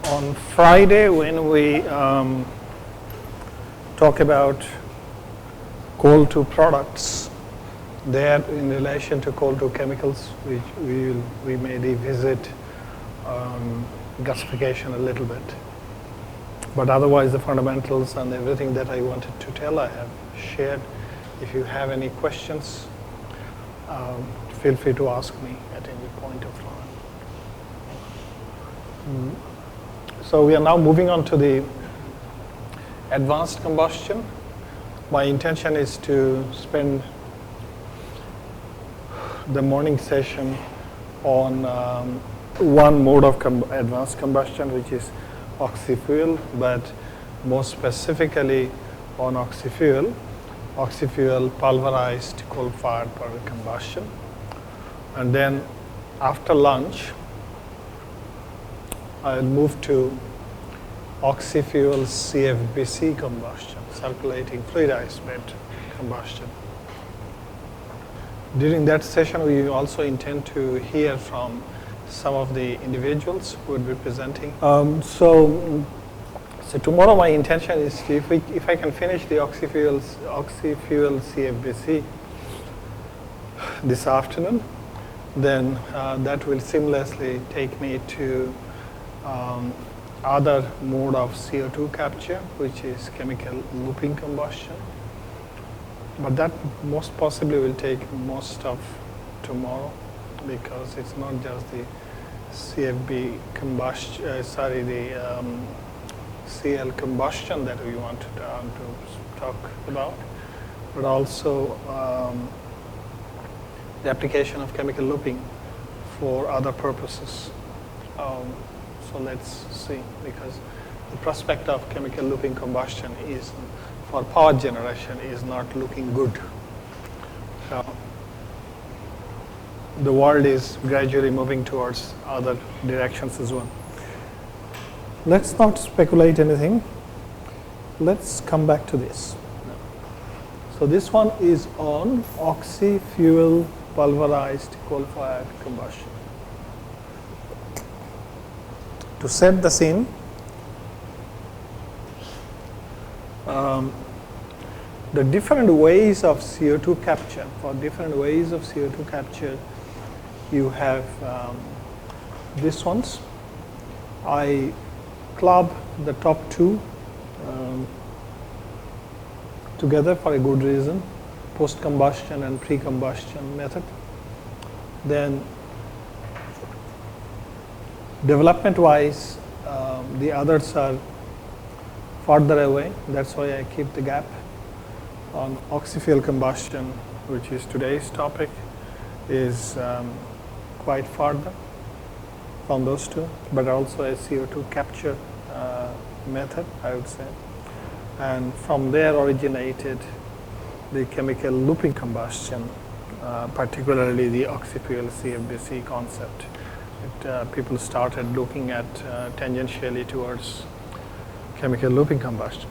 On Friday, when we talk about coal to products, there in relation to coal to chemicals, we may revisit gasification a little bit. But otherwise, the fundamentals and everything that I wanted to tell, I have shared. If you have any questions, feel free to ask me at any point of time. So we are now moving on to the advanced combustion. My intention is to spend the morning session on one mode of advanced combustion, which is oxy-fuel, but more specifically on oxy-fuel pulverized coal-fired power combustion. And then after lunch, I'll move to oxy-fuel CFBC combustion, circulating fluidized bed combustion. During that session, we also intend to hear from some of the individuals who would be presenting. So tomorrow my intention is to, if I can finish the oxy-fuel CFBC this afternoon, then that will seamlessly take me to other mode of CO2 capture, which is chemical looping combustion. But that most possibly will take most of tomorrow, because it's not just the CFB combustion, the CL combustion that we want to talk about, but also the application of chemical looping for other purposes. So let's see, because the prospect of chemical looping combustion is, for power generation, is not looking good. So the world is gradually moving towards other directions as well. Let's not speculate anything. Let's come back to this. So this one is on oxy-fuel pulverized coal-fired combustion. To set the scene, the different ways of CO2 capture, for different ways of CO2 capture, you have these ones. I club the top two together for a good reason, post-combustion and pre-combustion method. Then development-wise, the others are farther away. That's why I keep the gap. On oxy-fuel combustion, which is today's topic, is quite farther from those two, but also a CO2 capture method, I would say. And from there originated the chemical looping combustion, particularly the oxy-fuel CFBC concept. People started looking at tangentially towards chemical looping combustion.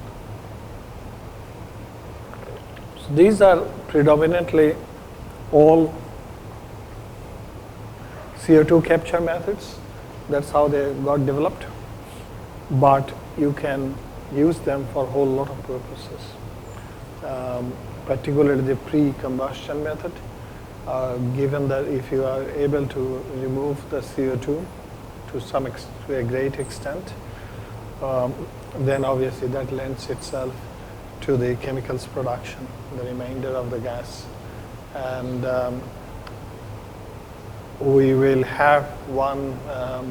So these are predominantly all CO2 capture methods. That's how they got developed. But you can use them for a whole lot of purposes, particularly the pre-combustion method. Given that if you are able to remove the CO2 to a great extent, then obviously that lends itself to the chemicals production, the remainder of the gas. And we will have one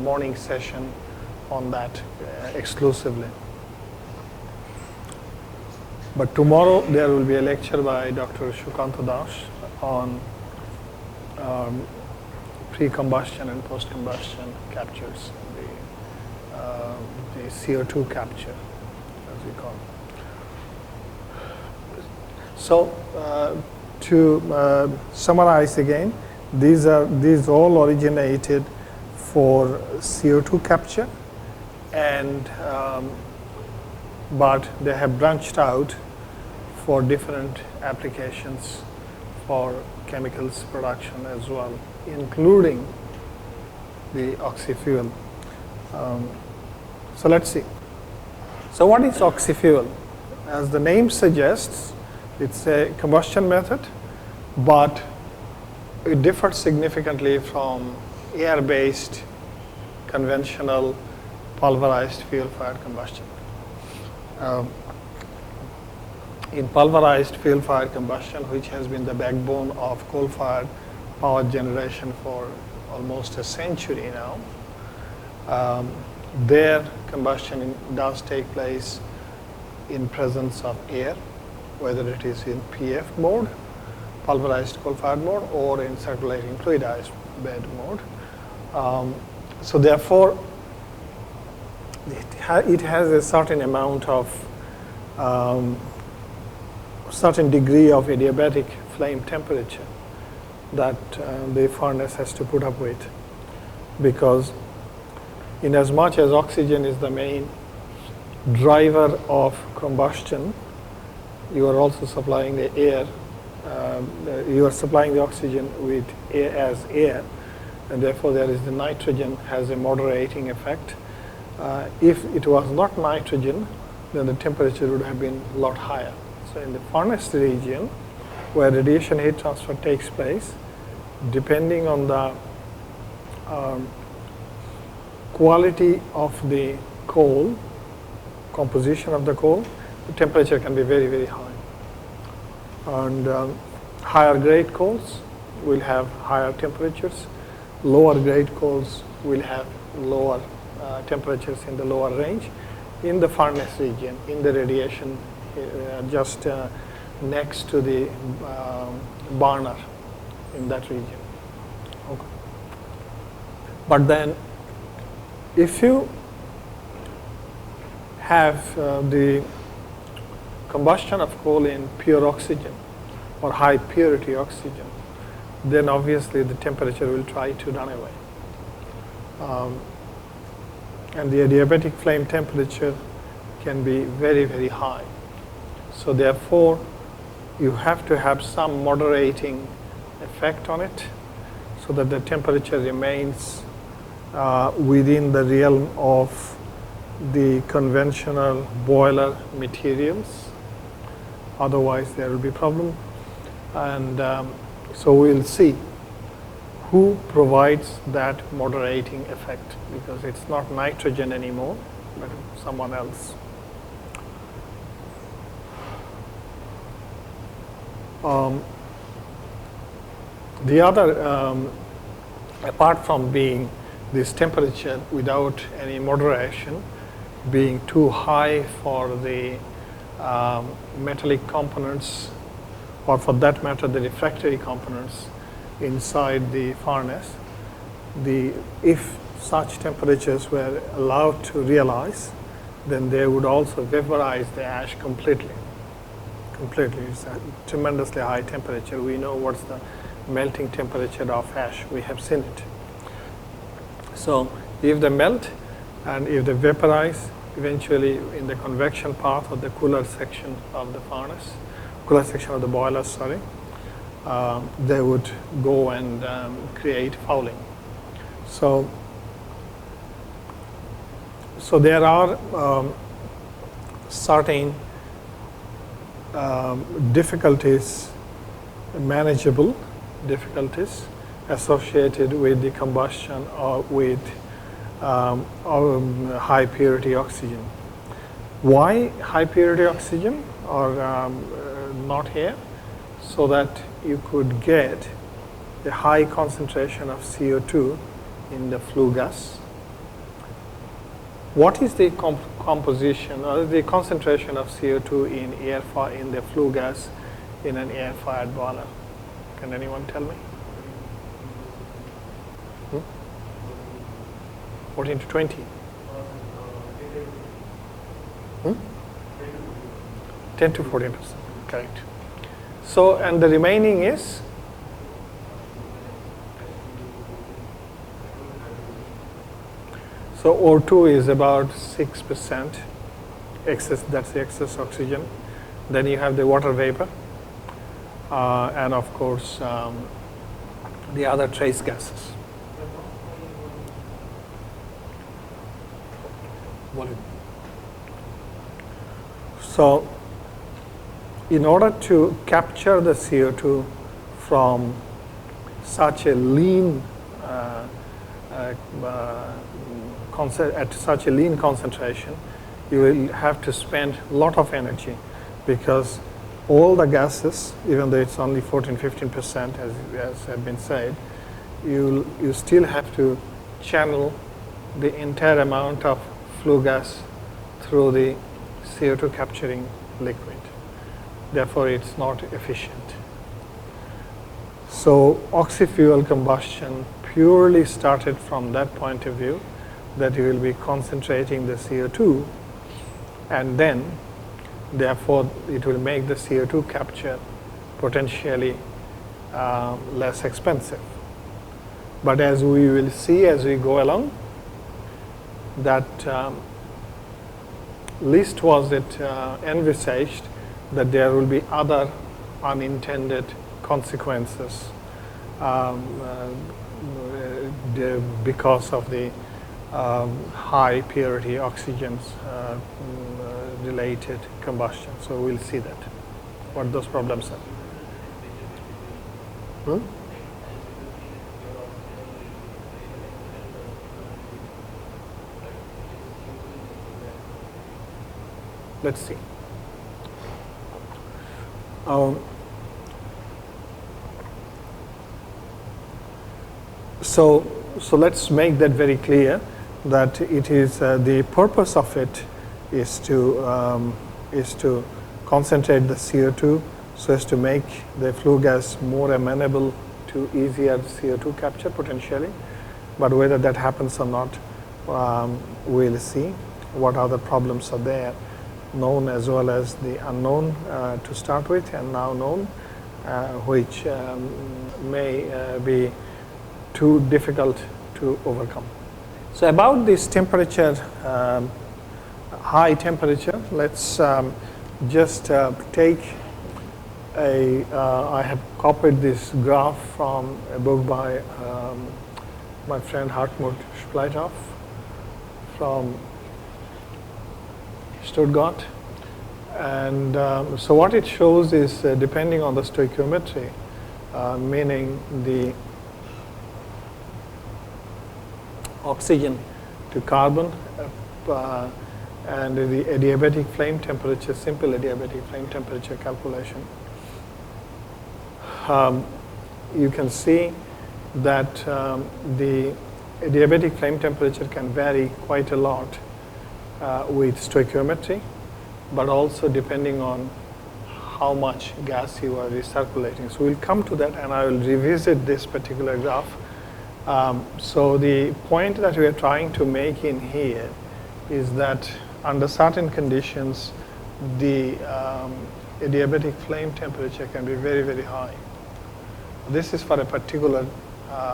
morning session on that exclusively. But tomorrow there will be a lecture by Dr. Shukanta Das on pre-combustion and post-combustion captures, the CO2 capture, as we call it. So to summarize again, these all originated for CO2 capture, and but they have branched out for different applications for chemicals production as well, including the oxy-fuel. So let's see. So what is oxyfuel? As the name suggests, it's a combustion method, but it differs significantly from air-based conventional pulverized fuel-fired combustion. In pulverized fuel-fired combustion, which has been the backbone of coal-fired power generation for almost a century now, their combustion does take place in presence of air, whether it is in PF mode, pulverized coal-fired mode, or in circulating fluidized bed mode. So therefore, it has a certain amount of certain degree of adiabatic flame temperature that the furnace has to put up with, because in as much as oxygen is the main driver of combustion, you are also supplying the air, you are supplying the oxygen with air as air, and therefore there is the nitrogen has a moderating effect. If it was not nitrogen, then the temperature would have been a lot higher. So in the furnace region, where radiation heat transfer takes place, depending on the quality of the coal, composition of the coal, the temperature can be very, very high. And higher grade coals will have higher temperatures. Lower grade coals will have lower temperatures in the lower range. In the furnace region, in the radiation, just next to the burner in that region. Okay. But then, if you have the combustion of coal in pure oxygen or high purity oxygen, then obviously the temperature will try to run away. And the adiabatic flame temperature can be very, very high. So therefore, you have to have some moderating effect on it so that the temperature remains within the realm of the conventional boiler materials. Otherwise, there will be problem. And so we'll see who provides that moderating effect, because it's not nitrogen anymore, but someone else. The other, apart from being this temperature without any moderation, being too high for the metallic components, or for that matter the refractory components inside the furnace, if such temperatures were allowed to realize, then they would also vaporize the ash completely. It's a tremendously high temperature. We know what's the melting temperature of ash. We have seen it. So if they melt and if they vaporize, eventually in the convection path of the cooler section of the furnace, cooler section of the boiler, sorry, they would go and create fouling. So there are certain difficulties, manageable difficulties associated with the combustion or with high purity oxygen. Why high purity oxygen or not here? So that you could get a high concentration of CO2 in the flue gas. What is the composition or the concentration of CO2 in the flue gas in an air-fired boiler? Can anyone tell me? 14 to 20. 10 to 14%, correct. So, and the remaining is? So O2 is about 6% excess, that's the excess oxygen. Then you have the water vapor, and of course the other trace gases. volume. So in order to capture the CO2 from such a lean at such a lean concentration, you will have to spend a lot of energy, because all the gases, even though it's only 14-15%, as have been said, you still have to channel the entire amount of flue gas through the CO2 capturing liquid. Therefore, it's not efficient. So oxy-fuel combustion purely started from that point of view, that you will be concentrating the CO2, and then therefore it will make the CO2 capture potentially less expensive. But as we will see as we go along, that least was it envisaged that there will be other unintended consequences because of the high purity oxygens related combustion. So we'll see that, what those problems are. Let's see. So let's make that very clear, that it is the purpose of it is to concentrate the CO2 so as to make the flue gas more amenable to easier CO2 capture potentially. But whether that happens or not, we'll see. What other problems are there, known as well as the unknown to start with, and now known, which may be too difficult to overcome. So about this temperature, high temperature, let's just take I have copied this graph from a book by my friend Hartmut Spleitoff from Stuttgart. And so what it shows is depending on the stoichiometry, meaning the oxygen to carbon and the adiabatic flame temperature, simple adiabatic flame temperature calculation. You can see that the adiabatic flame temperature can vary quite a lot with stoichiometry, but also depending on how much gas you are recirculating. So we'll come to that, and I will revisit this particular graph. So the point that we are trying to make in here is that under certain conditions, the adiabatic flame temperature can be very, very high. This is for a particular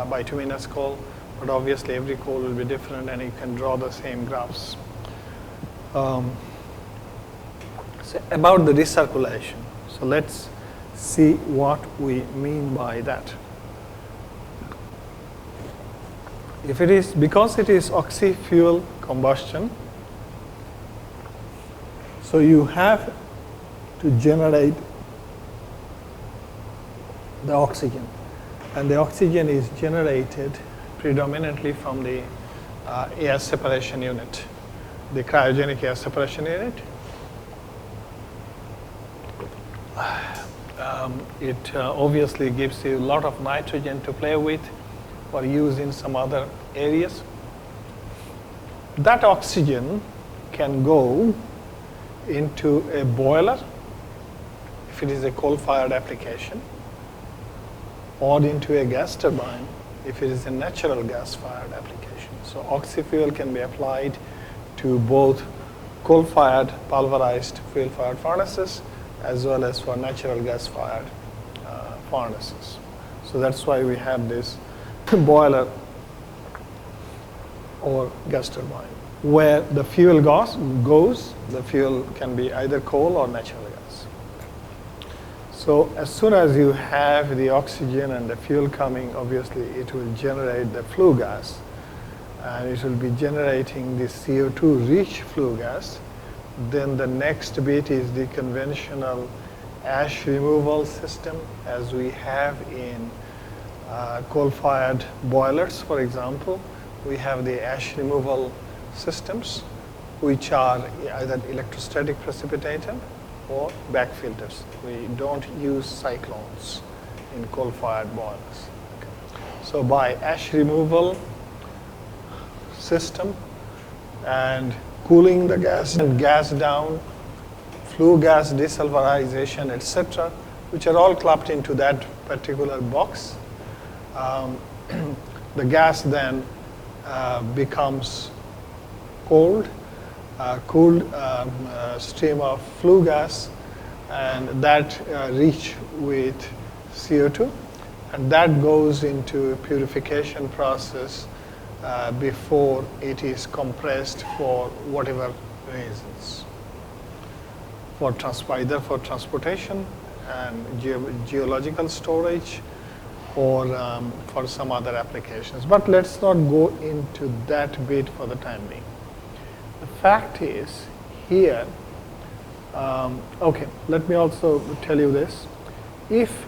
bituminous coal, but obviously every coal will be different, and you can draw the same graphs. So about the recirculation. So let's see what we mean by that. If it is, because it is oxy-fuel combustion, so you have to generate the oxygen, and the oxygen is generated predominantly from the air separation unit, the cryogenic air separation unit. It obviously gives you a lot of nitrogen to play with for use in some other areas. That oxygen can go into a boiler if it is a coal-fired application, or into a gas turbine if it is a natural gas-fired application. So oxy-fuel can be applied to both coal-fired pulverized fuel-fired furnaces as well as for natural gas-fired furnaces. So that's why we have this boiler or gas turbine. Where the fuel goes, the fuel can be either coal or natural gas. So as soon as you have the oxygen and the fuel coming, obviously it will generate the flue gas. and it will be generating the CO2 rich flue gas. Then the next bit is the conventional ash removal system, as we have in coal-fired boilers, for example. We have the ash removal systems, which are either electrostatic precipitated or back filters. We don't use cyclones in coal-fired boilers. Okay. So by ash removal system and cooling the gas and gas down, flue gas desulfurization, etc., which are all clubbed into that particular box, the gas then becomes cooled stream of flue gas, and that rich with CO2, and that goes into a purification process before it is compressed for whatever reasons, either for transportation and geological storage, or for some other applications. But let's not go into that bit for the time being. The fact is here, okay, let me also tell you this. If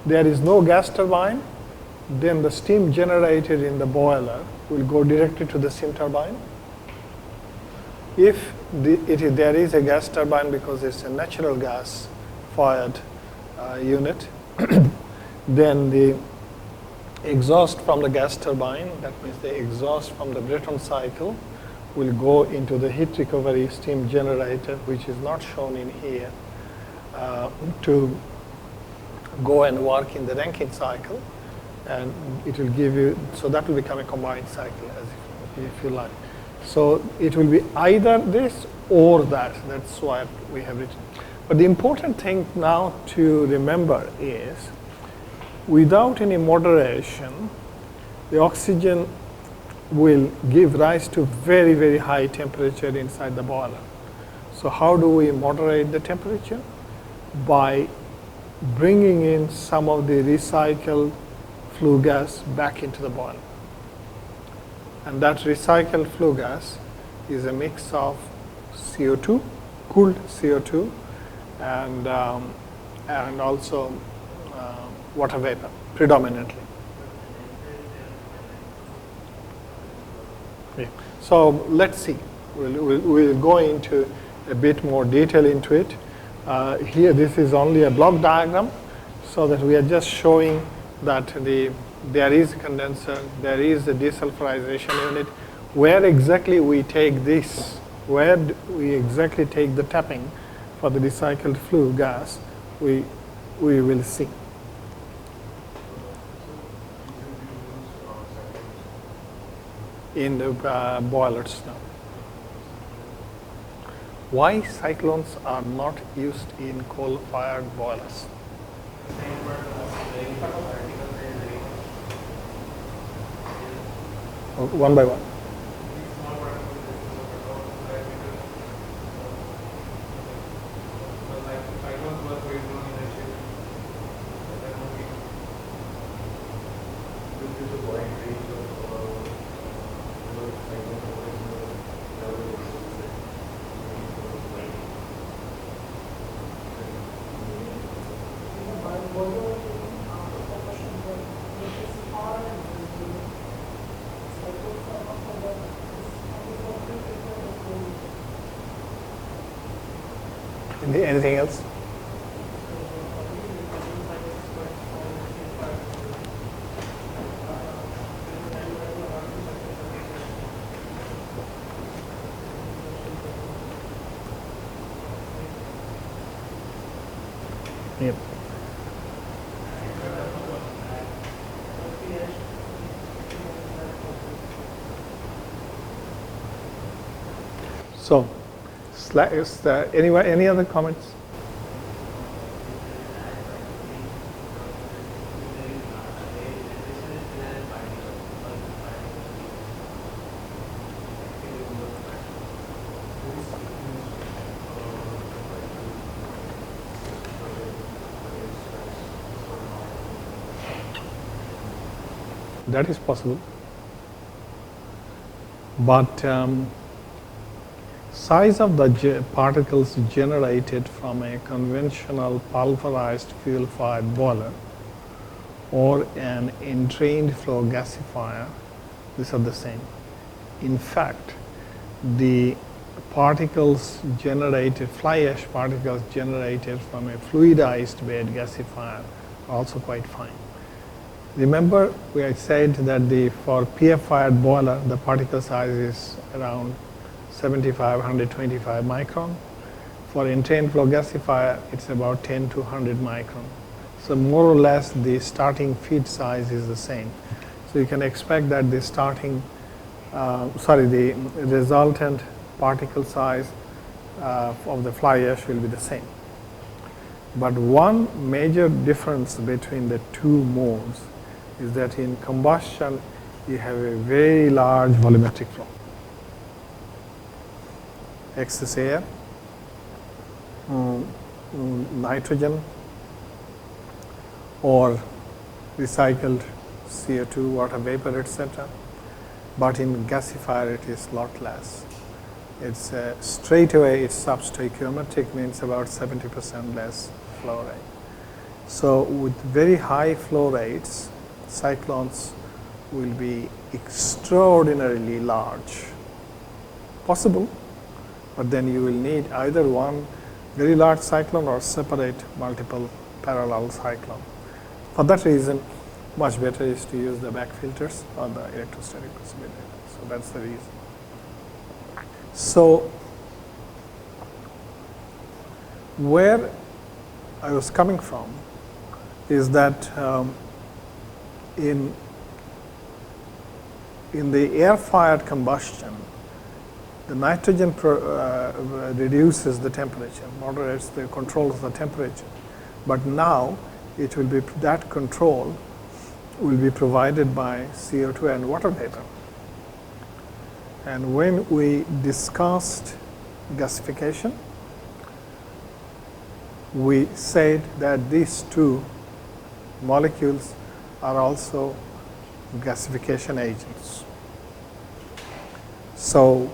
there is no gas turbine, then the steam generated in the boiler will go directly to the steam turbine. If there is a gas turbine, because it's a natural gas fired unit, then the exhaust from the gas turbine, that means the exhaust from the Brayton cycle, will go into the heat recovery steam generator, which is not shown in here, to go and work in the Rankine cycle, and it will give you, so that will become a combined cycle, if you like. So it will be either this or that. That's what we have written. But the important thing now to remember is, without any moderation, the oxygen will give rise to very, very high temperature inside the boiler. So how do we moderate the temperature? By bringing in some of the recycled flue gas back into the boiler. And that recycled flue gas is a mix of CO2, cooled CO2, and also water vapor, predominantly. Yeah. So let's see. We'll go into a bit more detail into it. Here, this is only a block diagram, so that we are just showing that there is a condenser, there is a desulfurization unit. Where exactly we take this, where we exactly take the tapping for the recycled flue gas, we will see. In the boilers now. Why cyclones are not used in coal-fired boilers? One by one. Anything else? Yep. So, any other comments? That is possible. But size of the particles generated from a conventional pulverized fuel-fired boiler or an entrained flow gasifier, these are the same. In fact, the particles generated, fly ash particles generated from a fluidized bed gasifier are also quite fine. Remember, we had said that for PF-fired boiler, the particle size is around 75, 125 micron. For entrained flow gasifier, it's about 10 to 100 micron. So more or less, the starting feed size is the same. So you can expect that the the resultant particle size of the fly ash will be the same. But one major difference between the two modes is that in combustion, you have a very large volumetric flow. Excess air, nitrogen, or recycled CO2, water vapor, etc. But in gasifier, it is a lot less. It's straight away, it's substoichiometric, means about 70% less flow rate. So with very high flow rates, cyclones will be extraordinarily large. Possible, but then you will need either one very large cyclone or separate multiple parallel cyclone. For that reason, much better is to use the back filters or the electrostatic precipitator. So that's the reason. So where I was coming from is that in the air-fired combustion, the nitrogen reduces the temperature, moderates the controls the temperature. But now it will be that control will be provided by CO2 and water vapor. And when we discussed gasification, we said that these two molecules are also gasification agents. So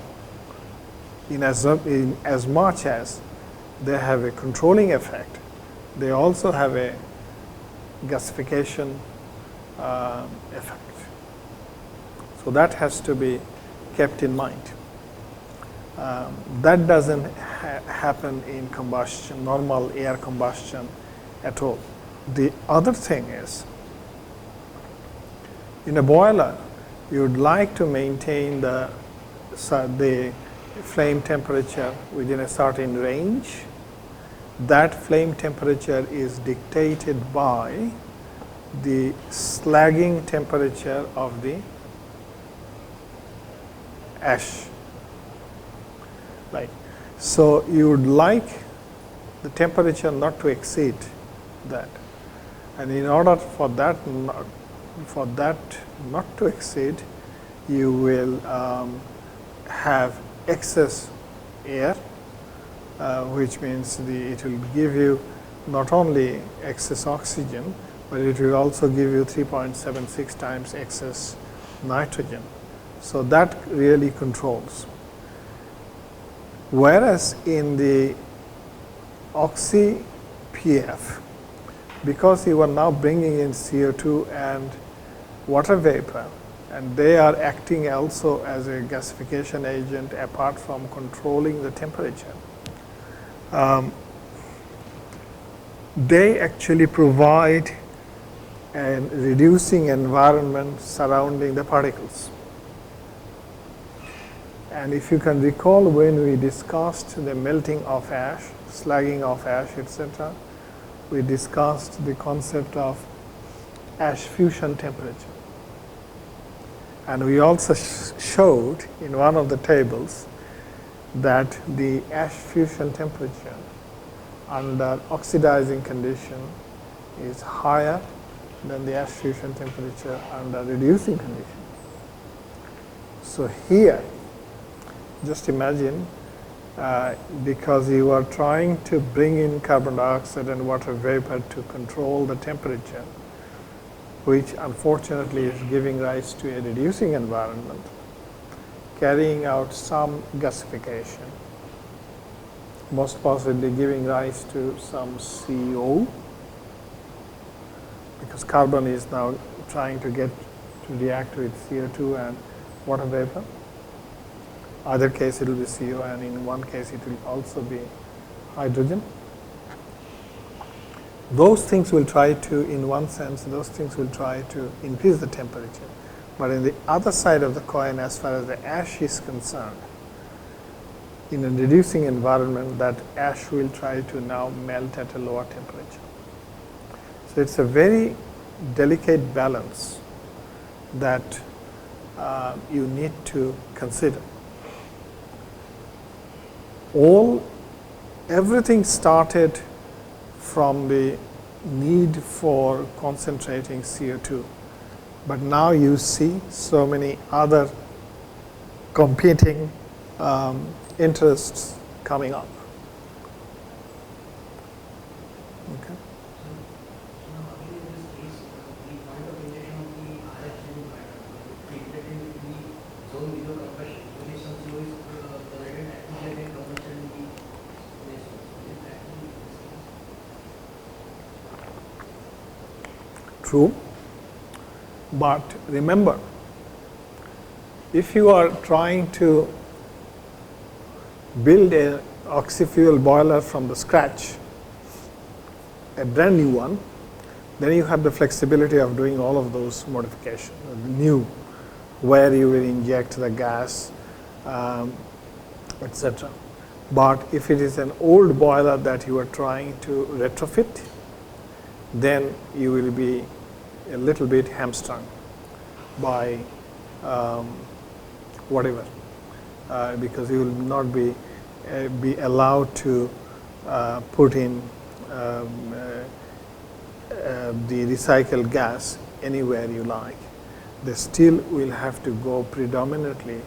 in as much as they have a controlling effect, they also have a gasification effect. So that has to be kept in mind. That doesn't happen in combustion, normal air combustion at all. The other thing is, in a boiler, you would like to maintain the flame temperature within a certain range. That flame temperature is dictated by the slagging temperature of the ash. Right. So you would like the temperature not to exceed that. And in order for that not to exceed, you will have excess air, which means it will give you not only excess oxygen, but it will also give you 3.76 times excess nitrogen. So that really controls. Whereas in the oxy-PF, because you are now bringing in CO2 and water vapor, and they are acting also as a gasification agent apart from controlling the temperature, they actually provide a reducing environment surrounding the particles. And if you can recall, when we discussed the melting of ash, slagging of ash, etc., we discussed the concept of ash fusion temperature. And we also showed in one of the tables that the ash fusion temperature under oxidizing condition is higher than the ash fusion temperature under reducing condition. So here, just imagine, because you are trying to bring in carbon dioxide and water vapor to control the temperature, which unfortunately is giving rise to a reducing environment. carrying out some gasification, most possibly giving rise to some CO, because carbon is now trying to get to react with CO2 and water vapor. Other case it will be CO, and in one case it will also be hydrogen. Those things will try to, in one sense, those things will try to increase the temperature. But in the other side of the coin, as far as the ash is concerned, in a reducing environment, that ash will try to now melt at a lower temperature. So it's a very delicate balance that you need to consider. Everything started from the need for concentrating CO2, but now you see so many other competing interests coming up. Okay. True, but remember, if you are trying to build an oxy-fuel boiler from the scratch, a brand new one, then you have the flexibility of doing all of those modifications, new, where you will inject the gas, etc. But if it is an old boiler that you are trying to retrofit, then you will be a little bit hamstrung by whatever, because you will not be allowed to put in the recycled gas anywhere you like. They still will have to go predominantly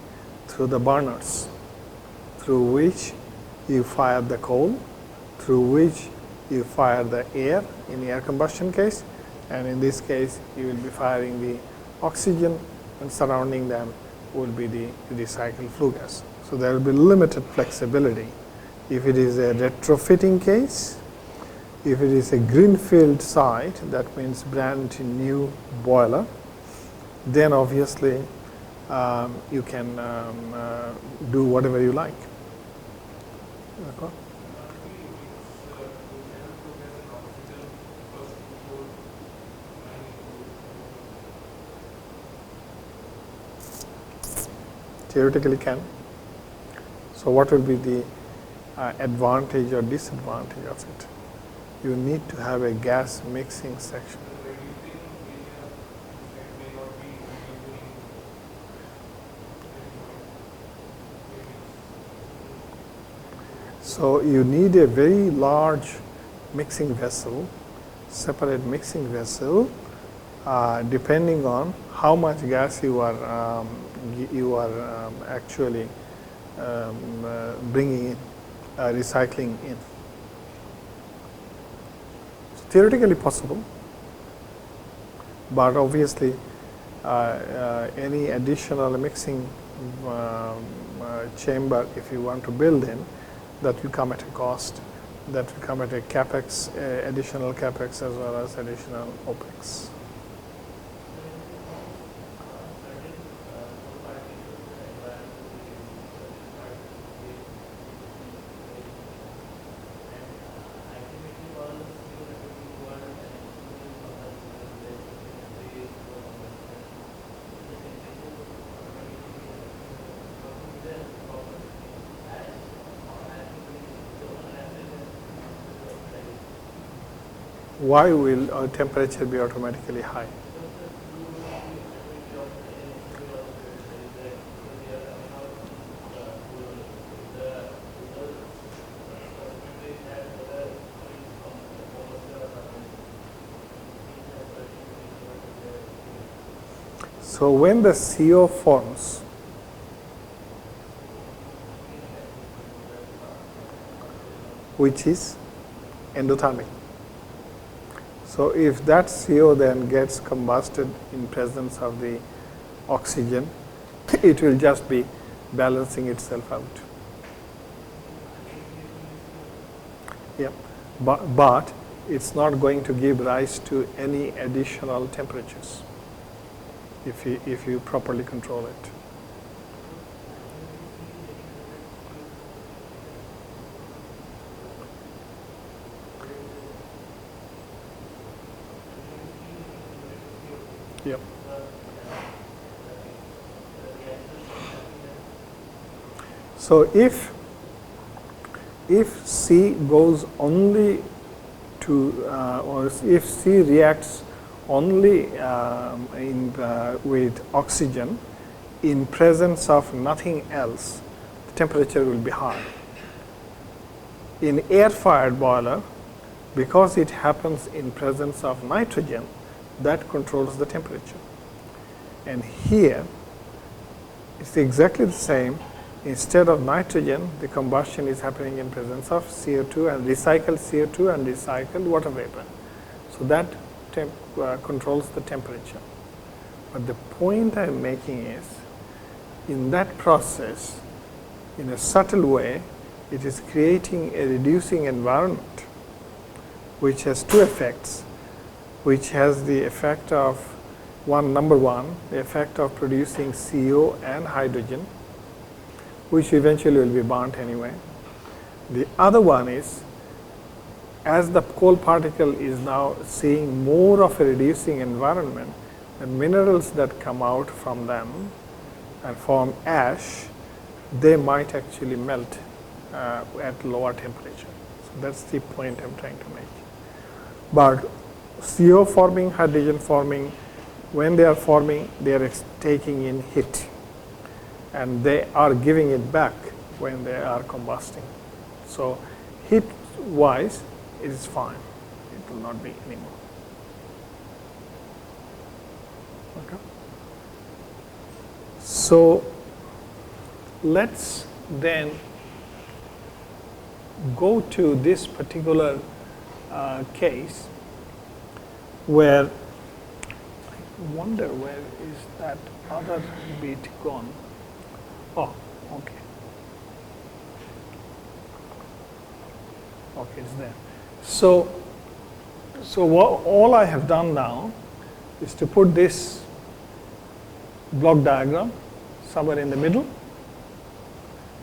through the burners, through which you fire the coal, through which you fire the air in the air combustion case, and in this case you will be firing the oxygen, and surrounding them will be the recycled flue gas. So there will be limited flexibility. If it is a retrofitting case, if it is a greenfield site, that means brand new boiler, then obviously you can do whatever you like. Okay. Theoretically can. So what will be the advantage or disadvantage of it? You need to have a gas mixing section. So you need a very large mixing vessel, separate mixing vessel, depending on how much gas you are actually bringing in, recycling in. It's theoretically possible, but obviously any additional mixing chamber, if you want to build in, that will come at a cost, that will come at a capex, additional capex as well as additional opex. Why will our temperature be automatically high? So when the CO forms, which is endothermic. So if that CO then gets combusted in presence of the oxygen, it will just be balancing itself out. Yep. But it's not going to give rise to any additional temperatures if you properly control it. Yep. So if C goes only to, or if C reacts only with oxygen in presence of nothing else, the temperature will be high. In air-fired boiler, because it happens in presence of nitrogen, that controls the temperature. And here, it's exactly the same. Instead of nitrogen, the combustion is happening in presence of CO2 and recycled CO2 and recycled water vapor. So that controls the temperature. But the point I'm making is, in that process, in a subtle way, it is creating a reducing environment, which has two effects, which has the effect of, number one, the effect of producing CO and hydrogen, which eventually will be burnt anyway. The other one is, as the coal particle is now seeing more of a reducing environment, the minerals that come out from them and form ash, they might actually melt at lower temperature. So that's the point I'm trying to make. But CO forming, hydrogen forming, when they are forming, they are taking in heat, and they are giving it back when they are combusting. So heat-wise, it is fine. It will not be anymore. Okay. So let's then go to this particular case where I wonder where is that other bit gone. Oh, okay. Okay, it's there. So all I have done now is to put this block diagram somewhere in the middle,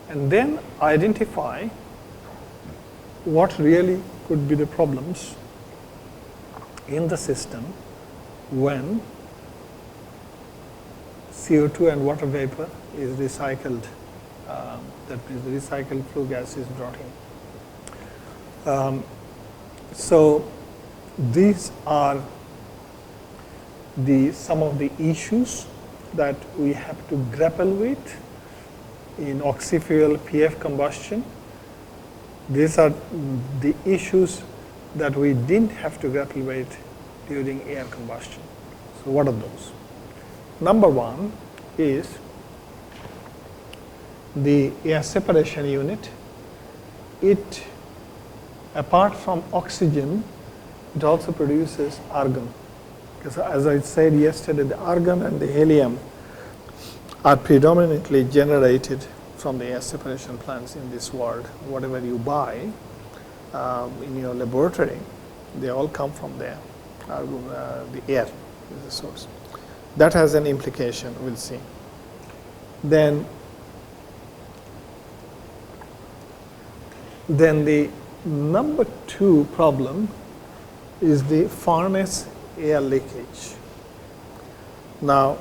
and then identify what really could be the problems in the system when CO2 and water vapor is recycled, that means the recycled flue gas is brought in. So these are some of the issues that we have to grapple with in oxy-fuel PF combustion. These are the issues that we didn't have to grapple with during air combustion. So what are those? Number one is the air separation unit. It, apart from oxygen, it also produces argon. Because as I said yesterday, the argon and the helium are predominantly generated from the air separation plants in this world. Whatever you buy in your laboratory, they all come from there. The air is the source. That has an implication, we'll see. Then the number two problem is the furnace air leakage. Now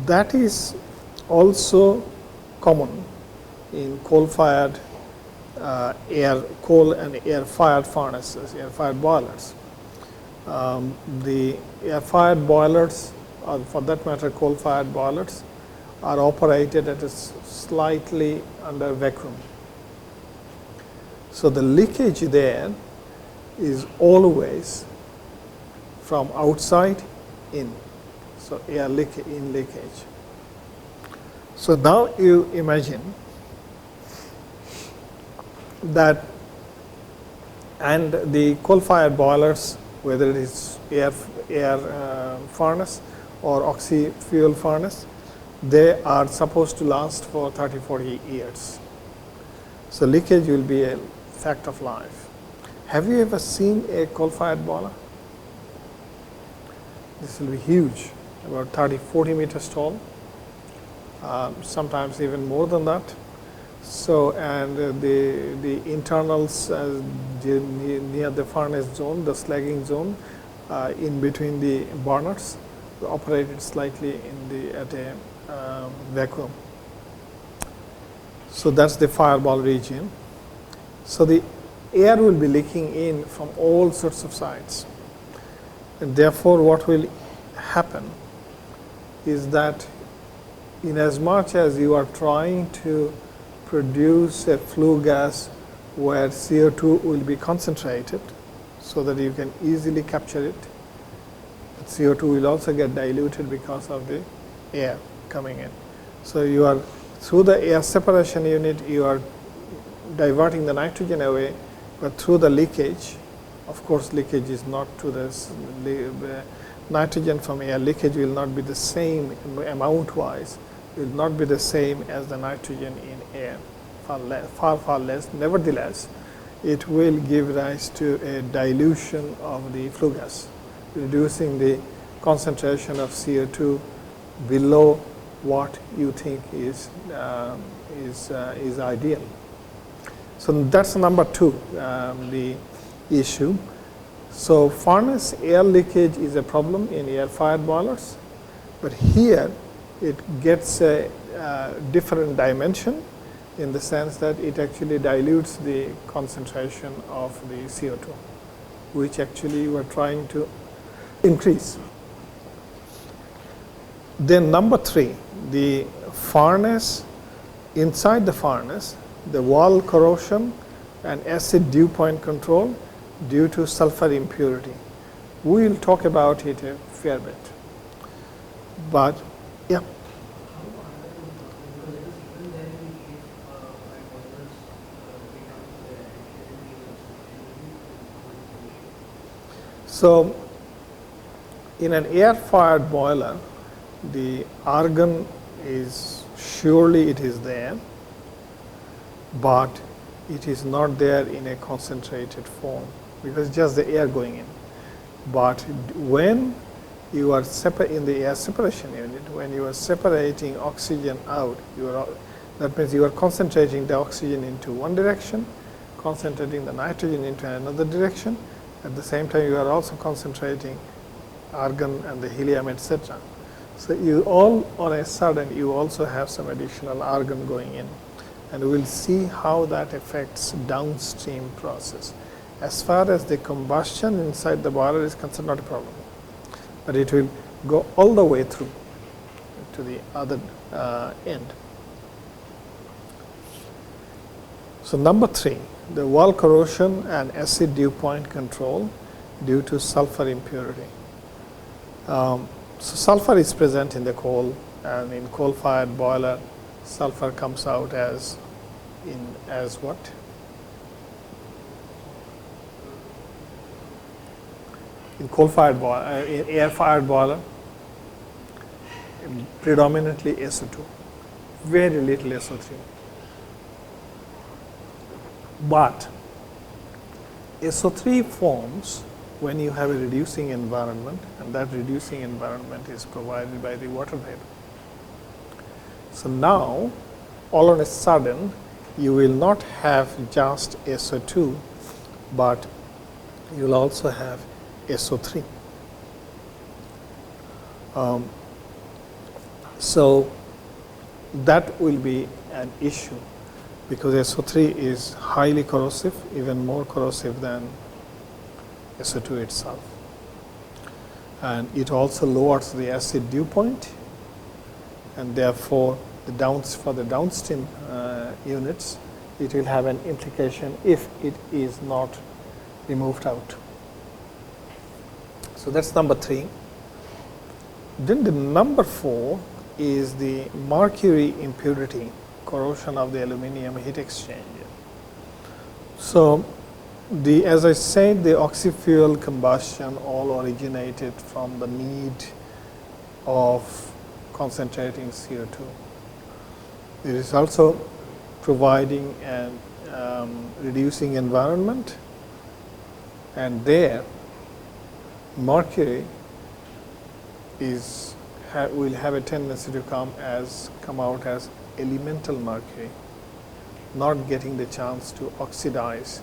that is also common in coal-fired coal and air-fired furnaces, air-fired boilers. The air-fired boilers, or for that matter coal-fired boilers, are operated at a slightly under vacuum. So the leakage there is always from outside in. So air leakage. So now you imagine that, and the coal-fired boilers, whether it is air furnace or oxy-fuel furnace, they are supposed to last for 30-40 years. So leakage will be a fact of life. Have you ever seen a coal-fired boiler? This will be huge, about 30-40 meters tall, sometimes even more than that. So, and the internals near the furnace zone, the slagging zone, in between the burners, operated slightly at a vacuum. So that's the fireball region. So the air will be leaking in from all sorts of sides, and therefore what will happen is that in as much as you are trying to produce a flue gas where CO2 will be concentrated so that you can easily capture it, but CO2 will also get diluted because of the air coming in. So you are, through the air separation unit, you are diverting the nitrogen away, but through the leakage, of course leakage is not to the nitrogen from air, leakage will not be the same amount wise, will not be the same as the nitrogen in air, far less. Nevertheless, it will give rise to a dilution of the flue gas, reducing the concentration of CO2 below what you think is ideal. So that's number two, the issue. So furnace air leakage is a problem in air-fired boilers, but here it gets a different dimension in the sense that it actually dilutes the concentration of the CO2, which actually you are trying to increase. Then number three, the furnace, inside the furnace, the wall corrosion and acid dew point control due to sulfur impurity. We will talk about it a fair bit. But yeah. So in an air-fired boiler, the argon is surely it is there, but it is not there in a concentrated form because just the air going in. But when you are in the air separation unit, when you are separating oxygen out, that means you are concentrating the oxygen into one direction, concentrating the nitrogen into another direction. At the same time, you are also concentrating argon and the helium, etc. So you all on a sudden, you also have some additional argon going in. And we'll see how that affects downstream process. As far as the combustion inside the boiler is concerned, not a problem. But it will go all the way through to the other end. So number three, the wall corrosion and acid dew point control due to sulfur impurity. So sulfur is present in the coal, and in coal-fired boiler, sulfur comes out as what? In coal-fired boiler, in air-fired boiler, predominantly SO2, very little SO3. But SO3 forms when you have a reducing environment, and that reducing environment is provided by the water vapor. So now, all on a sudden, you will not have just SO2, but you will also have SO3. So that will be an issue because SO3 is highly corrosive, even more corrosive than SO2 itself. And it also lowers the acid dew point, and therefore for the downstream units, it will have an implication if it is not removed out. So that's number three. Then the number four is the mercury impurity, corrosion of the aluminum heat exchanger. So as I said, the oxy-fuel combustion all originated from the need of concentrating CO2. It is also providing and reducing environment, and there mercury will have a tendency to come out as elemental mercury, not getting the chance to oxidize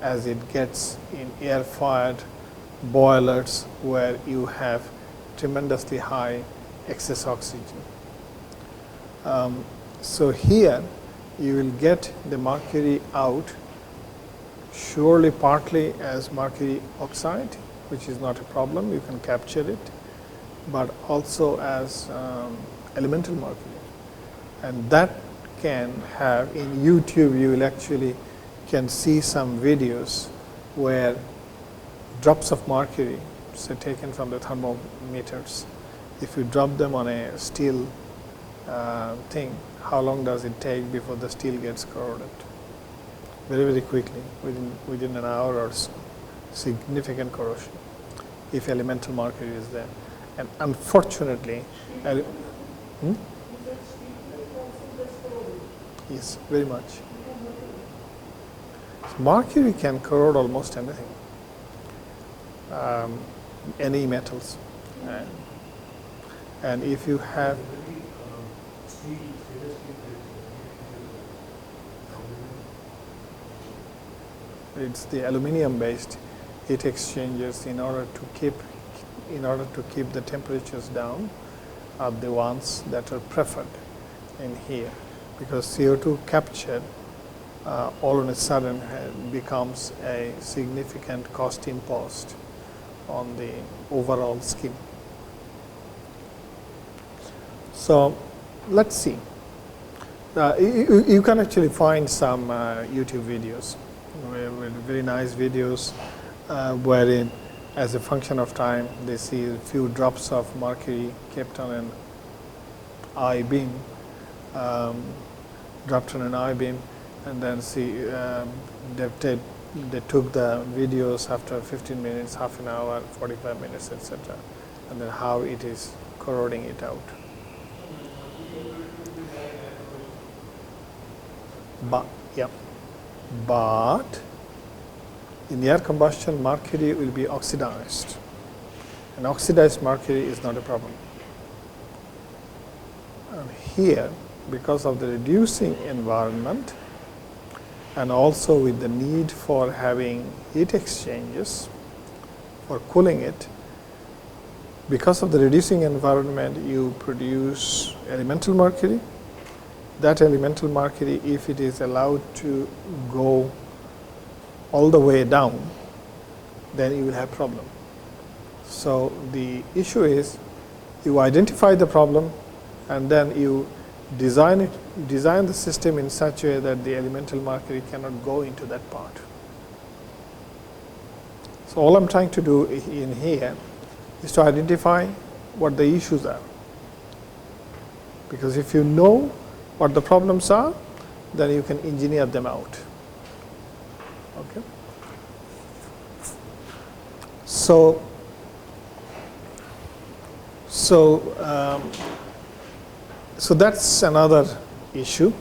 as it gets in air-fired boilers where you have tremendously high excess oxygen. So here you will get the mercury out surely partly as mercury oxide, which is not a problem, you can capture it, but also as elemental mercury. And that can have, in YouTube you will actually can see some videos where drops of mercury, say taken from the thermometers, if you drop them on a steel thing, how long does it take before the steel gets corroded? Very, very quickly, within an hour or so. Significant corrosion if elemental mercury is there. And unfortunately, yes, very much. So mercury can corrode almost anything, any metals. And if you have it's the aluminum based heat exchangers in order to keep the temperatures down are the ones that are preferred in here, because CO2 captured all of a sudden becomes a significant cost imposed on the overall scheme. So let's see. You can actually find some YouTube videos, very nice videos, wherein as a function of time they see a few drops of mercury kept on an I-beam, dropped on an I-beam, and then see they took the videos after 15 minutes, half an hour, 45 minutes, etc., and then how it is corroding it out. But in the air combustion, mercury will be oxidized, and oxidized mercury is not a problem. And here, because of the reducing environment and also with the need for having heat exchangers for cooling it, because of the reducing environment, you produce elemental mercury. That elemental mercury, if it is allowed to go all the way down, then you will have problem. So the issue is you identify the problem and then you design the system in such a way that the elemental mercury cannot go into that part. So all I'm trying to do in here is to identify what the issues are. Because if you know what the problems are, then you can engineer them out. Okay. So that's another issue,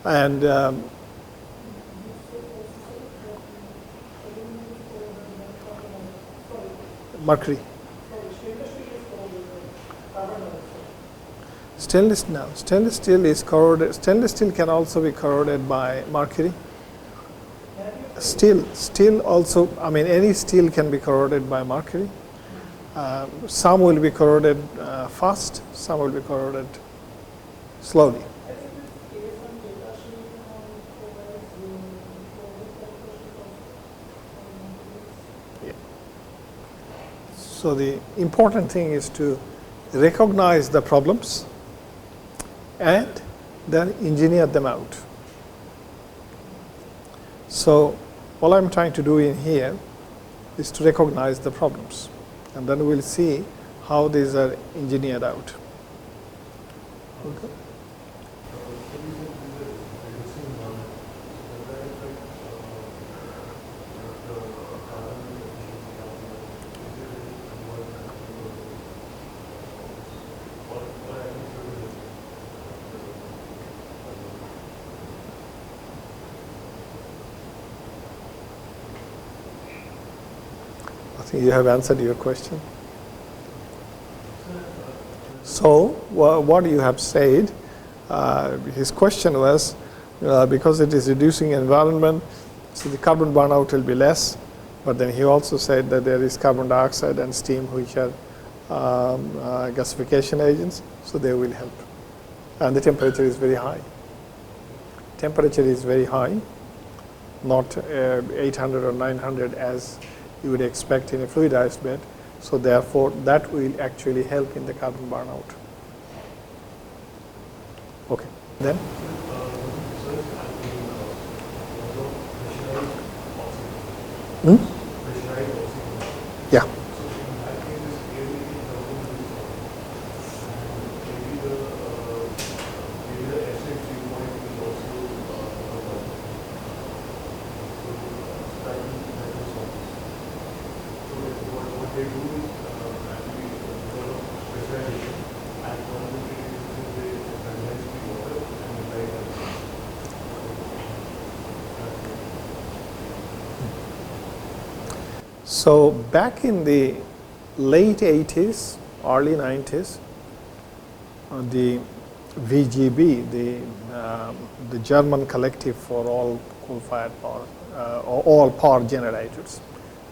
and mercury. Stainless steel is corroded. Stainless steel can also be corroded by mercury. Steel also, I mean, any steel can be corroded by mercury. Some will be corroded fast, some will be corroded slowly. Yeah. So the important thing is to recognize the problems and then engineer them out. So all I'm trying to do in here is to recognize the problems, and then we'll see how these are engineered out. Okay. think you have answered your question. So what you have said, his question was, because it is reducing environment, so the carbon burnout will be less. But then he also said that there is carbon dioxide and steam, which are gasification agents, so they will help. And the temperature is very high. Temperature is very high, not 800 or 900 as you would expect in a fluidized bed. So therefore, that will actually help in the carbon burnout. Okay, then? Yeah. So back in the late 80s, early 90s, the VGB, the German collective for all coal-fired power, or all power generators,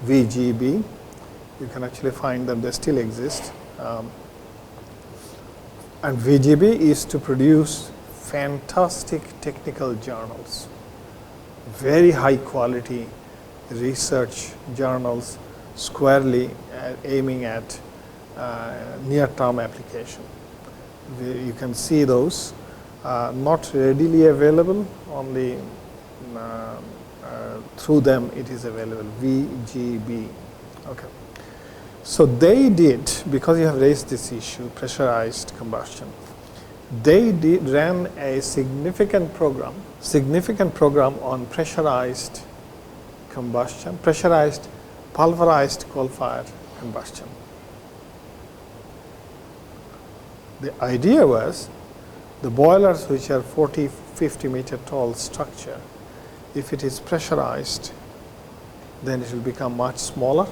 VGB, you can actually find that they still exist. And VGB is to produce fantastic technical journals, very high quality research journals, squarely aiming at near-term application. You can see those, not readily available, only through them it is available, VGB. Okay. So they did, because you have raised this issue, pressurized combustion, they ran a significant program on pressurized combustion, pressurized pulverized coal-fired combustion. The idea was the boilers, which are 40, 50 meter tall structure, if it is pressurized, then it will become much smaller,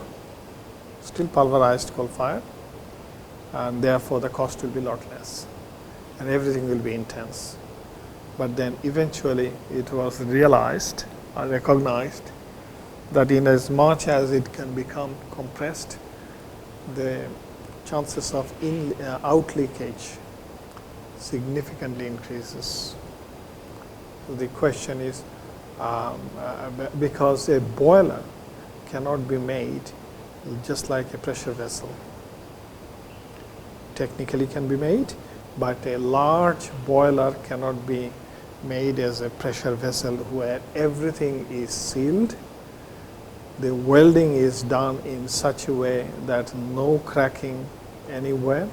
still pulverized coal-fired, and therefore the cost will be a lot less, and everything will be intense. But then eventually it was realized or recognized that in as much as it can become compressed, the chances of out leakage significantly increases. So the question is, because a boiler cannot be made just like a pressure vessel. Technically can be made, but a large boiler cannot be made as a pressure vessel where everything is sealed. The welding is done in such a way that no cracking anywhere.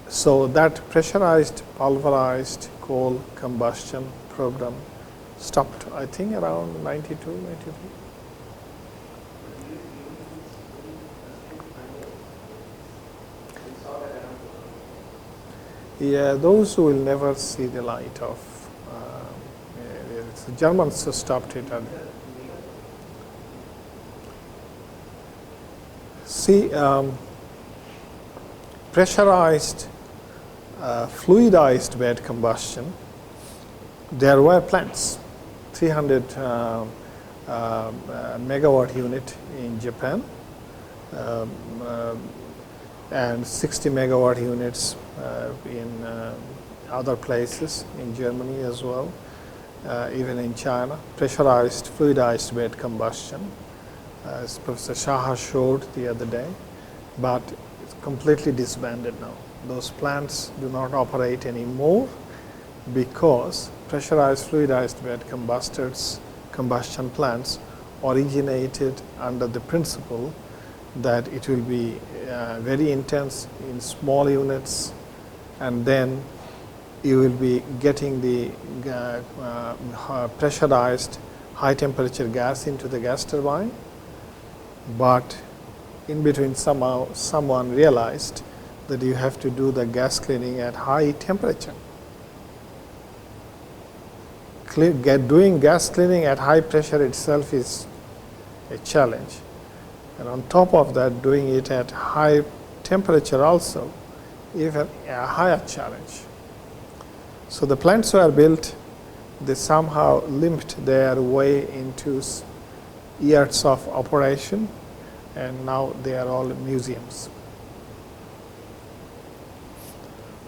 So that pressurized pulverized coal combustion program stopped, I think, around 92, 93. Yeah, those will never see the light of. The Germans stopped it. See, pressurized, fluidized bed combustion, there were plants, 300 megawatt unit in Japan, and 60 megawatt units in other places, in Germany as well, even in China. Pressurized, fluidized bed combustion, as Professor Shaha showed the other day, but it's completely disbanded now. Those plants do not operate anymore because pressurized, fluidized bed combustion plants originated under the principle that it will be very intense in small units, and then you will be getting the pressurized high temperature gas into the gas turbine. But in between somehow someone realized that you have to do the gas cleaning at high temperature. Doing gas cleaning at high pressure itself is a challenge. And on top of that, doing it at high temperature also, even a higher challenge. So the plants were built, they somehow limped their way into years of operation, and now they are all museums.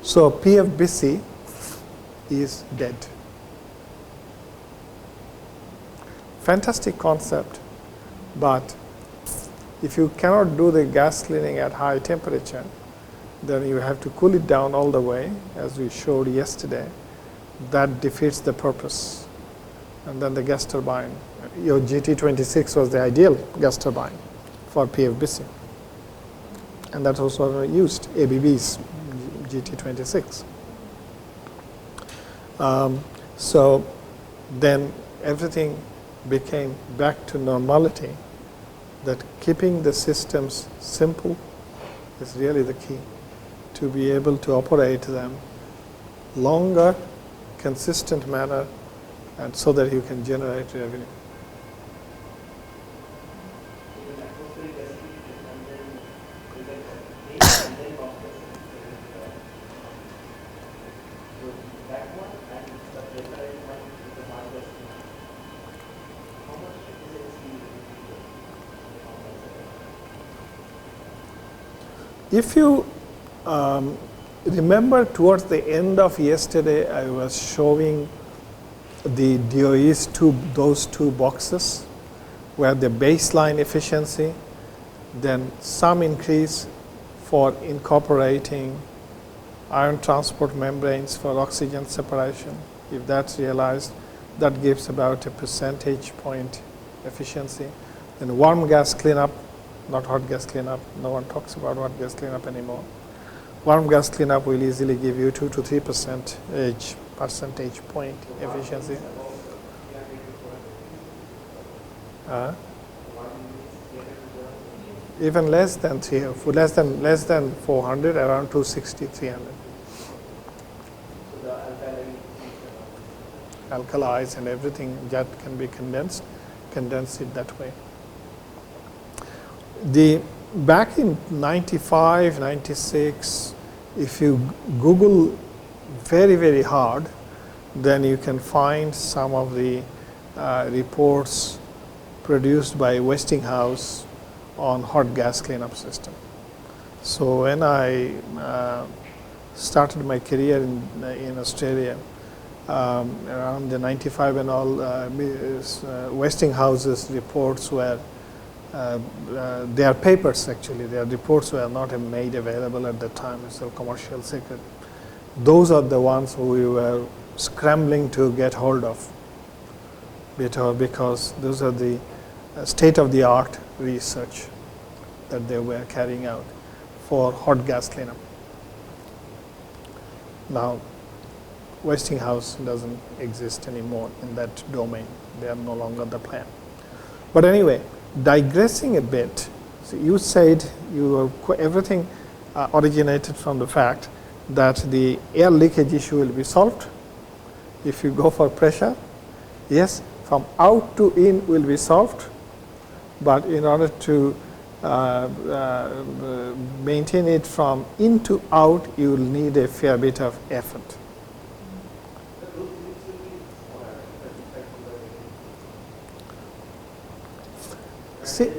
So PFBC is dead. Fantastic concept, but if you cannot do the gas cleaning at high temperature, then you have to cool it down all the way, as we showed yesterday. That defeats the purpose. And then the gas turbine, your GT26 was the ideal gas turbine for PFBC. And that was also used, ABB's GT26. So then everything became back to normality, that keeping the systems simple is really the key to be able to operate them longer, consistent manner, and so that you can generate revenue. If you remember, towards the end of yesterday, I was showing the DOE's those two boxes, where the baseline efficiency, then some increase for incorporating ion transport membranes for oxygen separation. If that's realized, that gives about a percentage point efficiency. Then warm gas cleanup, not hot gas cleanup. No one talks about hot gas cleanup anymore. Warm gas cleanup will easily give you 2 to 3 percentage point efficiency. Even less than 300, less than 400, around 260, 300. Alkalis and everything that can be condensed, condense it that way. Back in 95, 96, if you Google very, very hard, then you can find some of the reports produced by Westinghouse on hot gas cleanup system. So when I started my career in Australia, around the 95 and all, Westinghouse's reports were their papers, actually, their reports were not made available at the time. It's a commercial secret. Those are the ones who we were scrambling to get hold of, because those are the state-of-the-art research that they were carrying out for hot gas cleanup. Now, Westinghouse doesn't exist anymore in that domain. They are no longer the plan. But anyway, digressing a bit, so you said everything originated from the fact that the air leakage issue will be solved if you go for pressure. Yes, from out to in will be solved, but in order to maintain it from in to out, you will need a fair bit of effort. See,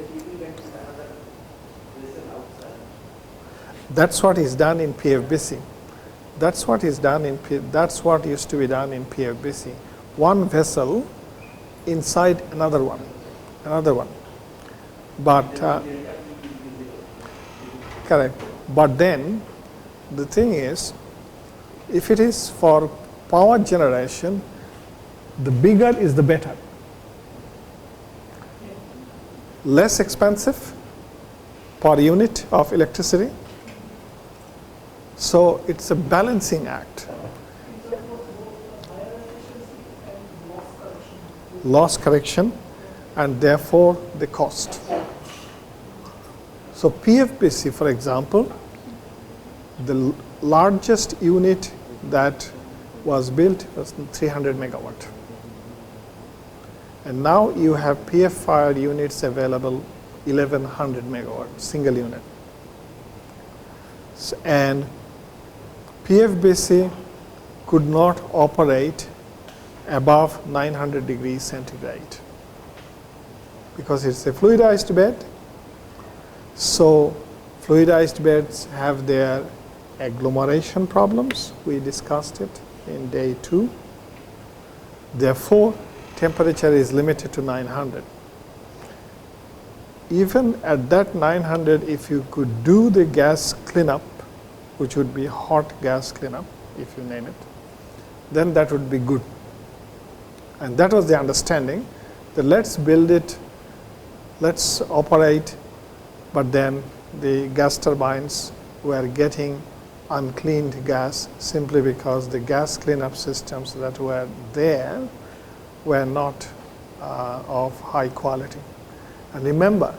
that's what is done in PFBC. That's what is done that's what used to be done in PFBC. One vessel inside another one. But correct. But then the thing is, if it is for power generation, the bigger is the better. Less expensive per unit of electricity. So it's a balancing act. Loss correction, and therefore the cost. So PFBC, for example, the largest unit that was built was 300 megawatt. And now you have PF fired units available, 1100 megawatt, single unit. And PFBC could not operate above 900 degrees centigrade because it's a fluidized bed. So fluidized beds have their agglomeration problems. We discussed it in day 2. Therefore, temperature is limited to 900. Even at that 900, if you could do the gas cleanup, which would be hot gas cleanup, if you name it, then that would be good. And that was the understanding, that let's build it, let's operate, but then the gas turbines were getting uncleaned gas simply because the gas cleanup systems that were there were not of high quality. And remember,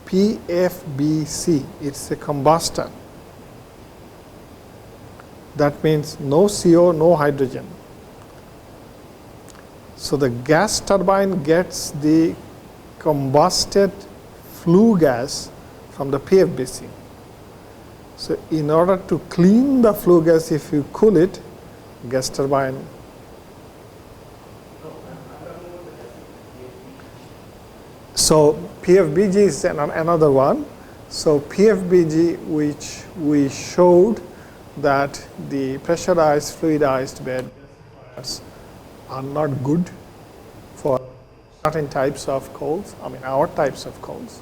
PFBC, it's a combustor. That means no CO, no hydrogen. So the gas turbine gets the combusted flue gas from the PFBC. So in order to clean the flue gas, if you cool it, gas turbine. So PFBG is another one. So PFBG, which we showed that the pressurized fluidized beds are not good for certain types of coals, I mean our types of coals.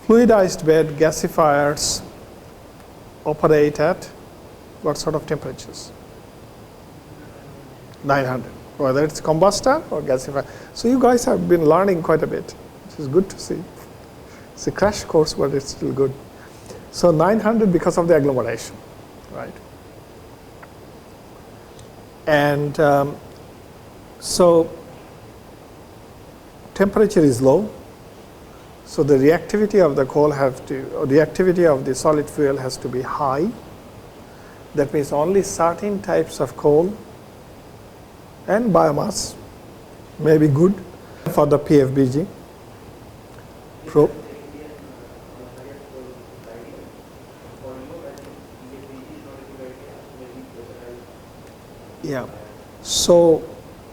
Fluidized bed gasifiers operate at what sort of temperatures? 900, whether it's combustor or gasifier. So you guys have been learning quite a bit, which is good to see. It's a crash course, but it's still good. So 900 because of the agglomeration, right? And so temperature is low, so the reactivity of the coal or the reactivity of the solid fuel has to be high. That means only certain types of coal and biomass may be good for the PFBG. Yeah. So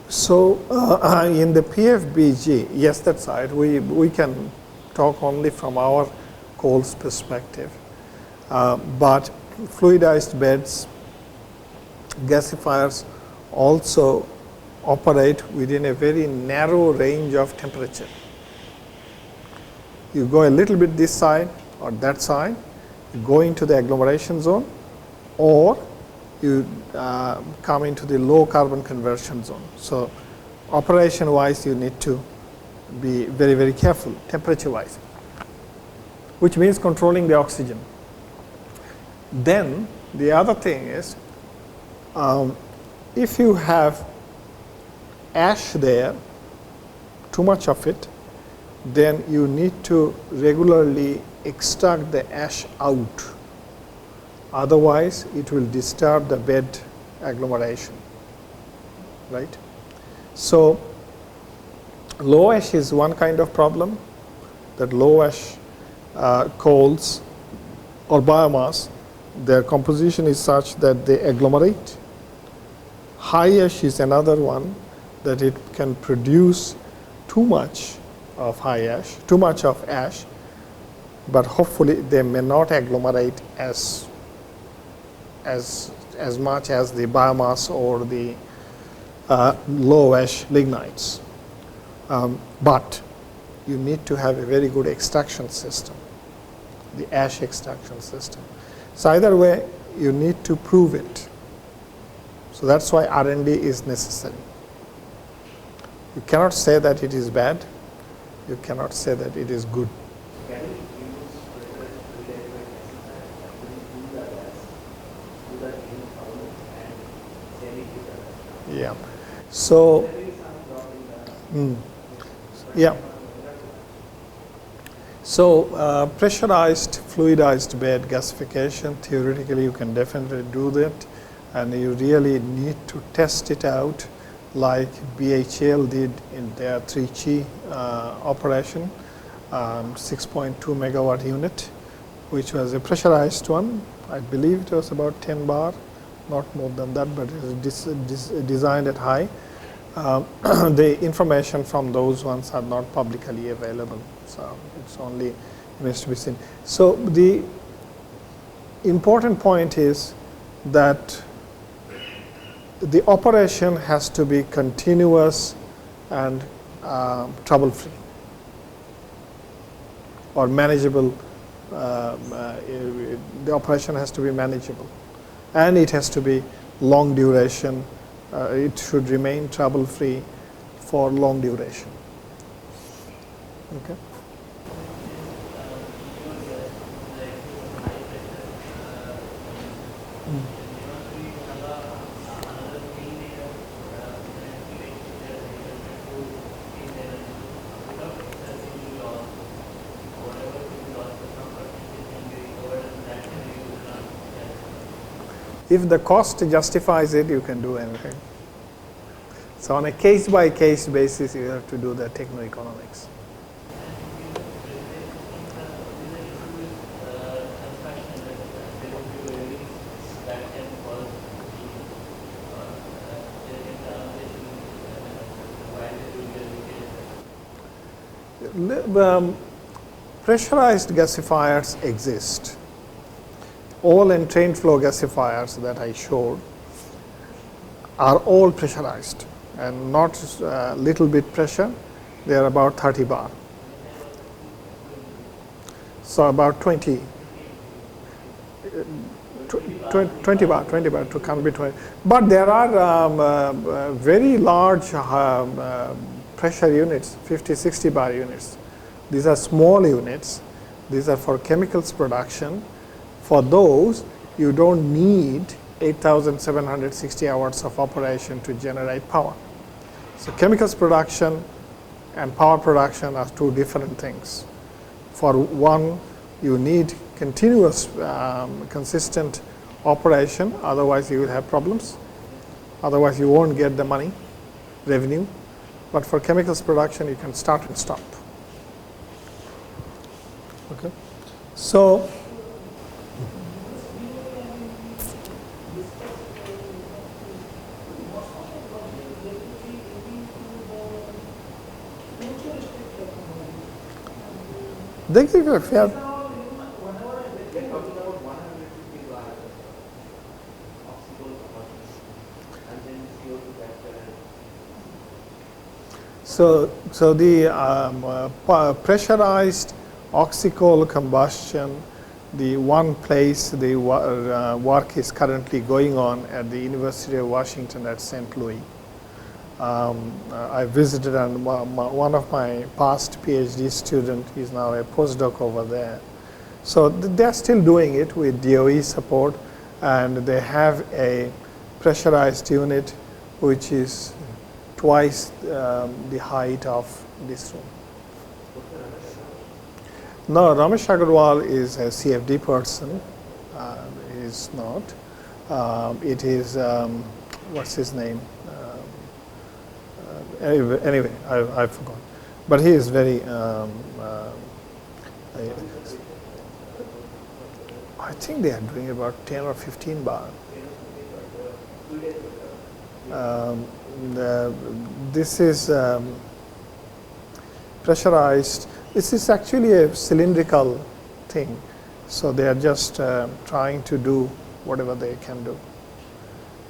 in the PFBG, yes, that's right. We can talk only from our coal's perspective, but fluidized beds, gasifiers also operate within a very narrow range of temperature. You go a little bit this side or that side, you go into the agglomeration zone, or you come into the low carbon conversion zone. So operation wise, you need to be very, very careful temperature wise, which means controlling the oxygen. Then the other thing is, if you have ash there, too much of it, then you need to regularly extract the ash out. Otherwise, it will disturb the bed agglomeration, right? So low ash is one kind of problem, that low ash coals or biomass, their composition is such that they agglomerate. High ash is another one, that it can produce too much of high ash, too much of ash, but hopefully they may not agglomerate as much as the biomass or the low ash lignites. But you need to have a very good extraction system, the ash extraction system. So either way, you need to prove it. So that's why R&D is necessary. You cannot say that it is bad. You cannot say that it is good. Yeah. So, yeah. So pressurized fluidized bed gasification, theoretically you can definitely do that, and you really need to test it out like BHL did in their 3G operation, 6.2 megawatt unit, which was a pressurized one. I believe it was about 10 bar, not more than that, but it was designed at high. The information from those ones are not publicly available, so it's only remains to be seen. So the important point is that the operation has to be continuous and trouble-free or manageable. The operation has to be manageable, and it has to be long duration. It should remain trouble-free for long duration. Okay. If the cost justifies it, you can do anything. So on a case-by-case basis, you have to do the techno-economics. Pressurized gasifiers exist. All entrained flow gasifiers that I showed are all pressurized and not little bit pressure. They are about 30 bar. So about 20 bar to come between. But there are very large pressure units, 50, 60 bar units. These are small units. These are for chemicals production. For those, you don't need 8,760 hours of operation to generate power. So chemicals production and power production are two different things. For one, you need continuous, consistent operation, otherwise you will have problems. Otherwise you won't get the money, revenue. But for chemicals production, you can start and stop. Okay. So they give you a fair. So the pressurized oxycoal combustion, the one place the work is currently going on at the University of Washington at St. Louis. I visited, and one of my past PhD student is now a postdoc over there. So they're still doing it with DOE support, and they have a pressurized unit which is twice the height of this room. No, Ramesh Agarwal is a CFD person. He is not. It is, what's his name? Anyway, I forgot. But he is very, I think they are doing about 10 or 15 bar. This is pressurized. This is actually a cylindrical thing. So they are just trying to do whatever they can do.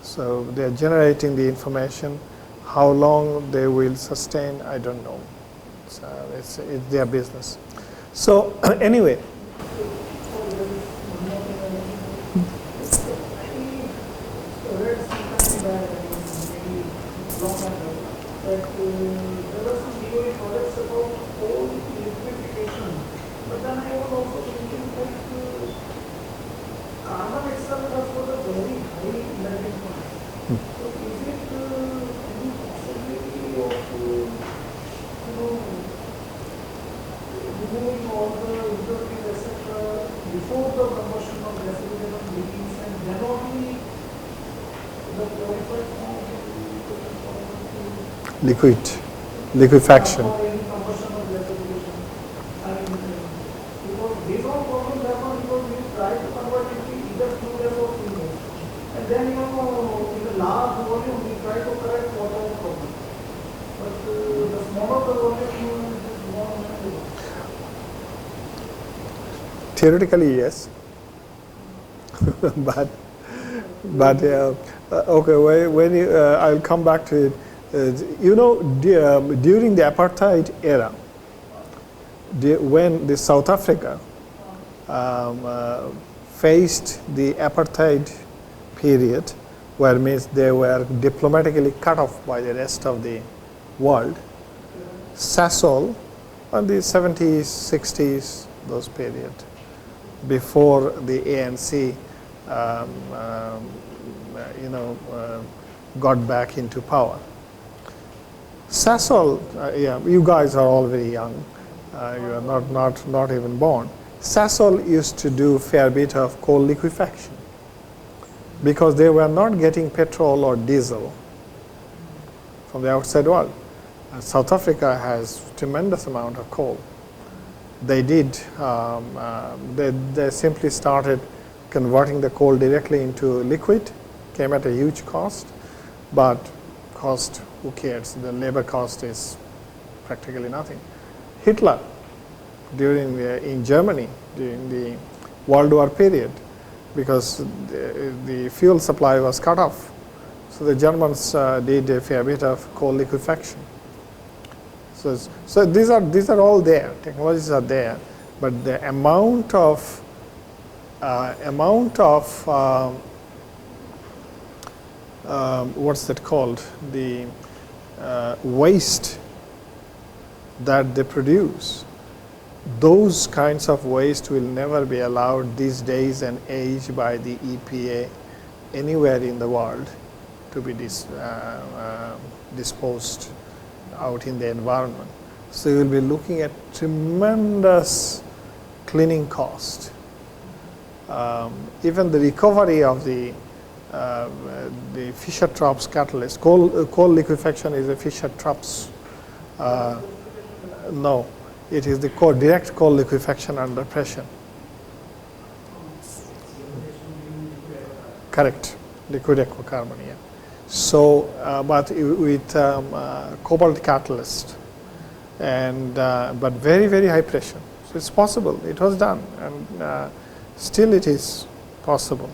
So they are generating the information. How long they will sustain, I don't know. It's their business. So anyway. liquefaction. Any combustion of gasification. And because these all problems happen because you try to convert it to either flue gas or steam gas. And then in a large volume we try to correct whatever problem. But the smaller the volume is more manageable. Theoretically, yes. but okay, when you, I'll come back to it. During the apartheid era, when the South Africa faced the apartheid period, where means they were diplomatically cut off by the rest of the world, Sasol, in the 70s, 60s, those period, before the ANC, got back into power. Sasol, you guys are all very young. You are not even born. Sasol used to do fair bit of coal liquefaction because they were not getting petrol or diesel from the outside world. And South Africa has tremendous amount of coal. They did. They simply started converting the coal directly into liquid. Came at a huge cost, but cost, who cares? The labor cost is practically nothing. Hitler, in Germany during the World War period, because the fuel supply was cut off, so the Germans did a fair bit of coal liquefaction. So these are all there. Technologies are there, but the amount of what's that called? The waste that they produce. Those kinds of waste will never be allowed these days and age by the EPA anywhere in the world to be disposed out in the environment. So you will be looking at tremendous cleaning cost. Even the recovery of the Fischer-Tropsch catalyst, coal liquefaction is a Fischer-Tropsch. No, it is the direct coal liquefaction under pressure. Correct, liquid aquacarbon, yeah. So, but with cobalt catalyst, and but very, very high pressure. So it's possible. It was done, and still it is possible,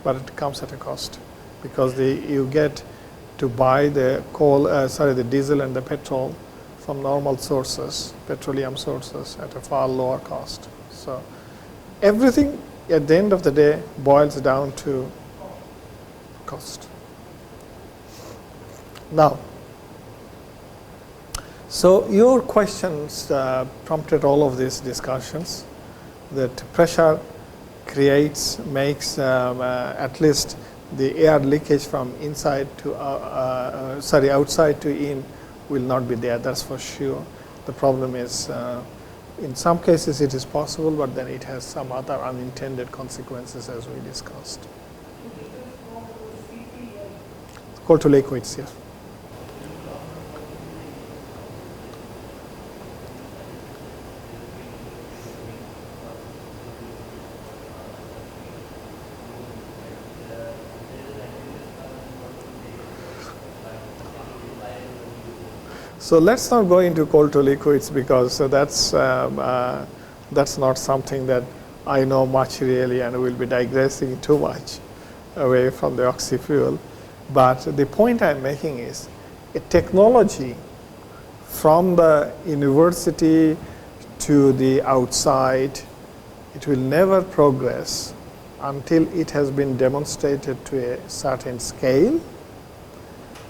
but it comes at a cost because you get to buy the the diesel and the petrol from normal sources, petroleum sources, at a far lower cost. So everything at the end of the day boils down to cost. Now, so your questions prompted all of these discussions, that pressure makes at least the air leakage from inside to outside to in will not be there, that's for sure. The problem is in some cases it is possible, but then it has some other unintended consequences, as we discussed. Coal to liquids, yes. So let's not go into coal to liquids, because that's not something that I know much really, and we'll be digressing too much away from the oxy-fuel. But the point I'm making is a technology from the university to the outside, it will never progress until it has been demonstrated to a certain scale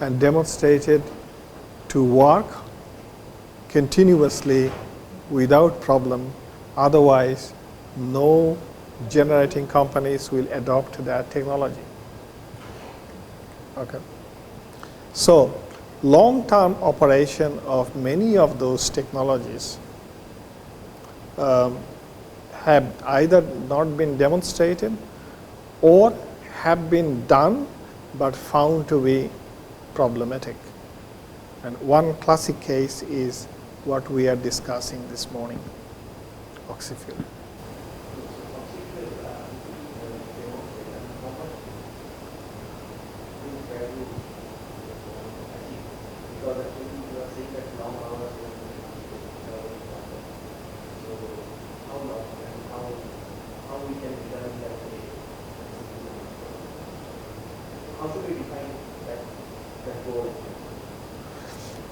and demonstrated to work continuously without problem. Otherwise, no generating companies will adopt that technology. Okay. So, long-term operation of many of those technologies have either not been demonstrated or have been done but found to be problematic. And one classic case is what we are discussing this morning, oxyfuel.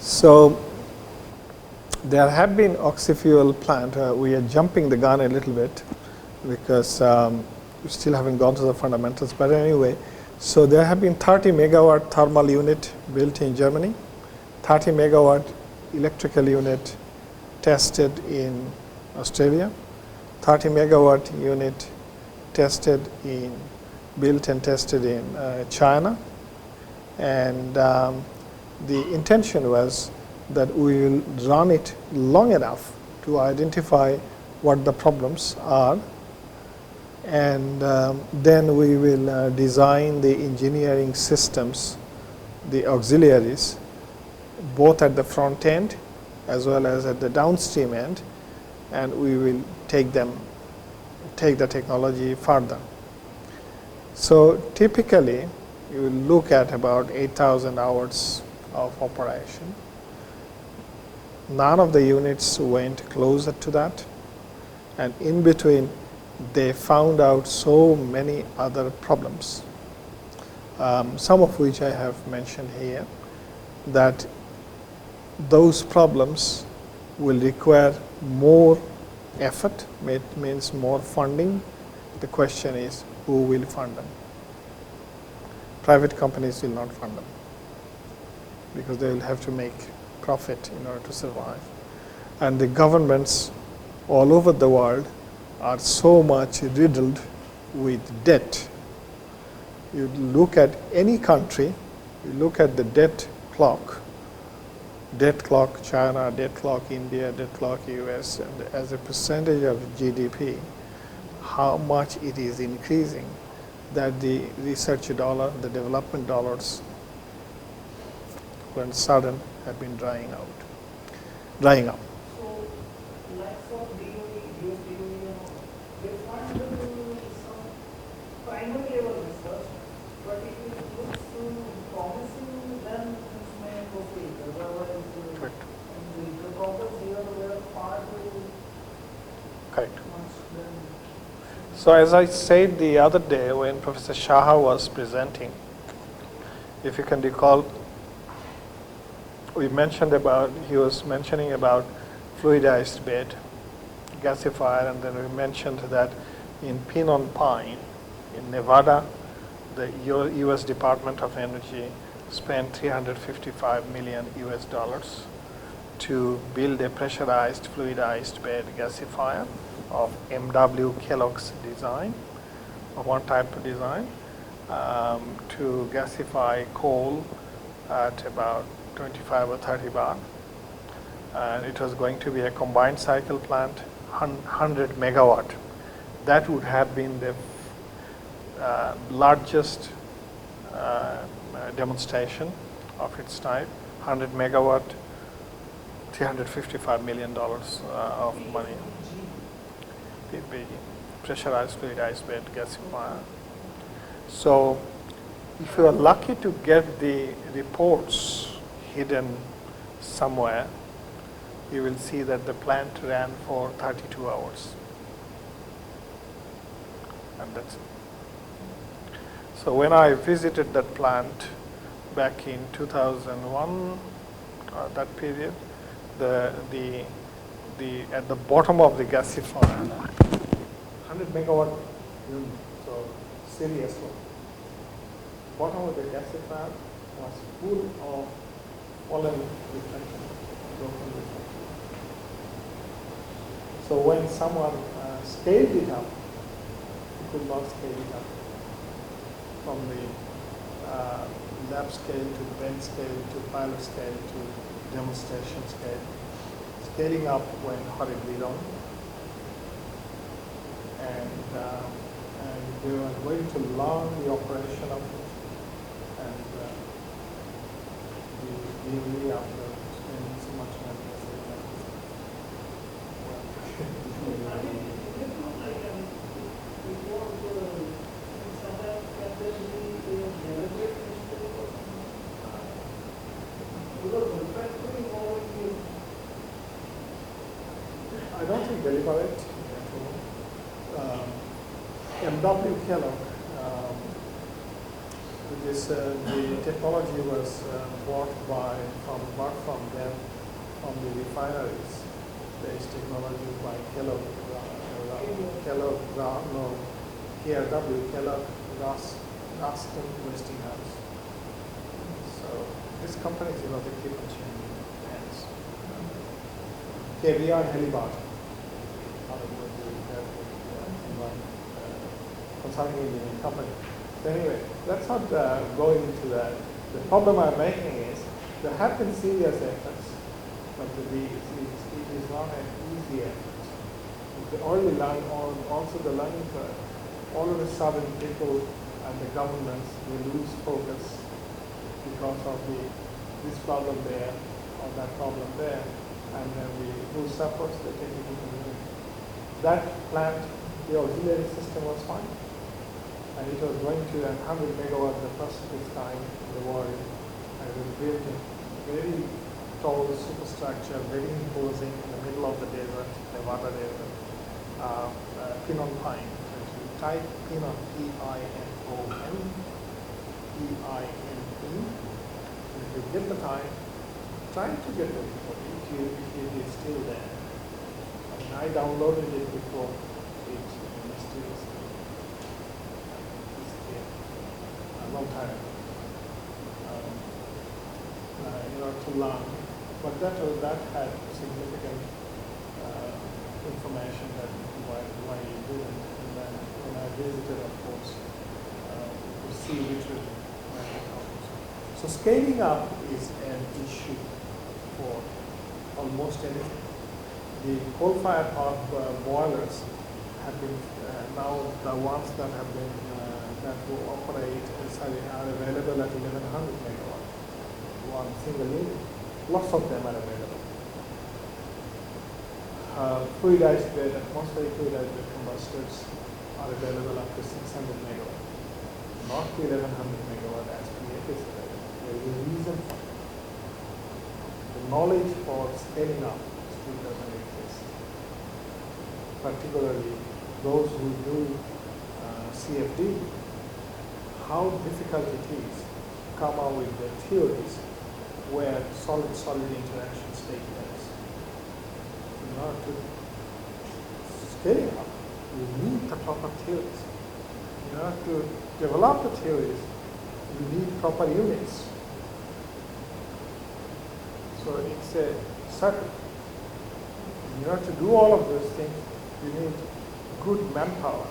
So there have been oxyfuel plant. We are jumping the gun a little bit because we still haven't gone to the fundamentals. But anyway, so there have been 30 megawatt thermal unit built in Germany, 30 megawatt electrical unit tested in Australia, 30 megawatt unit built and tested in China, and the intention was that we will run it long enough to identify what the problems are, and then we will design the engineering systems, the auxiliaries, both at the front end as well as at the downstream end, and we will take the technology further. So typically, you will look at about 8,000 hours of operation. None of the units went closer to that, and in between they found out so many other problems, some of which I have mentioned here, that those problems will require more effort, means more funding. The question is, who will fund them? Private companies will not fund them because they will have to make profit in order to survive. And the governments all over the world are so much riddled with debt. You look at any country, you look at the debt clock China, debt clock India, debt clock US, and as a percentage of GDP, how much it is increasing, that the research dollar, the development dollars, when sudden have been drying up. So, like for DOE, US DOE, they fund some primary level research, but if it looks promising, then it may proceed. Otherwise, the problems here were far too Correct. much than. So as I said the other day when Professor Shaha was presenting, if you can recall, he was mentioning about fluidized bed gasifier, and then we mentioned that in Pinon Pine in Nevada, the US Department of Energy spent $355 million US to build a pressurized fluidized bed gasifier of MW Kellogg's design, of one type of design, to gasify coal at about 25 or 30 bar. And it was going to be a combined cycle plant, 100 megawatt. That would have been the largest demonstration of its type, 100 megawatt, $355 million of money. PPG, pressurized fluidized bed gasifier. So if you are lucky to get the reports hidden somewhere, you will see that the plant ran for 32 hours. And that's it. So when I visited that plant back in 2001, that period, at the bottom of the gasifier, 100 megawatt unit, so serious one. Bottom of the gasifier was full of fallen reflection, broken reflection. So when someone scaled it up, he could not scale it up from the lab scale to bench scale to pilot scale to demonstration scale. Scaling up went horribly wrong, and they were going to learn the operation of it, and the DOE after deliberate. M.W. Kellogg, the technology was bought from them, from the refineries. Based technology by Kellogg, KRW, Kellogg, Ruston, Westinghouse. So these companies, they keep on changing hands. KBR Halliburton, consulting engineering company. So anyway, let's not go into that. The problem I'm making is there have been serious efforts, but it is not an easy effort. The early learn, also the learning curve. All of a sudden, people and the governments will lose focus because of this problem there or that problem there, and then who suffers the technical community. That plant, the auxiliary system was fine, and it was going to 100 megawatts the first of its kind in the world, and it was built in very tall superstructure, very imposing in the middle of the desert, Nevada desert, Pinon pine. So if you type Pinon, P-I-N-O-N, P-I-N-E, if you get the time, try to get the report if it is still there. I mean, I downloaded it before it mysteriously disappeared a long time ago. To learn, but that had significant information that why you didn't. And then when I visited, of course, you could see literally where it comes. So scaling up is an issue for almost anything. The coal-fired power boilers have been now the ones that have been that will operate are available at 1100 megawatts. One single unit. Lots of them are available. Fluidized bed, atmospheric fluidized bed combustors are available up to 600 megawatts. Not to 1100 megawatt as PF is available. There is a reason for it. The knowledge for scaling up still doesn't exist. Particularly those who do CFD, how difficult it is to come up with the theories where solid-solid interactions take place. In order to scale up, you need the proper theories. In order to develop the theories, you need proper units. So it's a circle. In order to do all of those things, you need good manpower,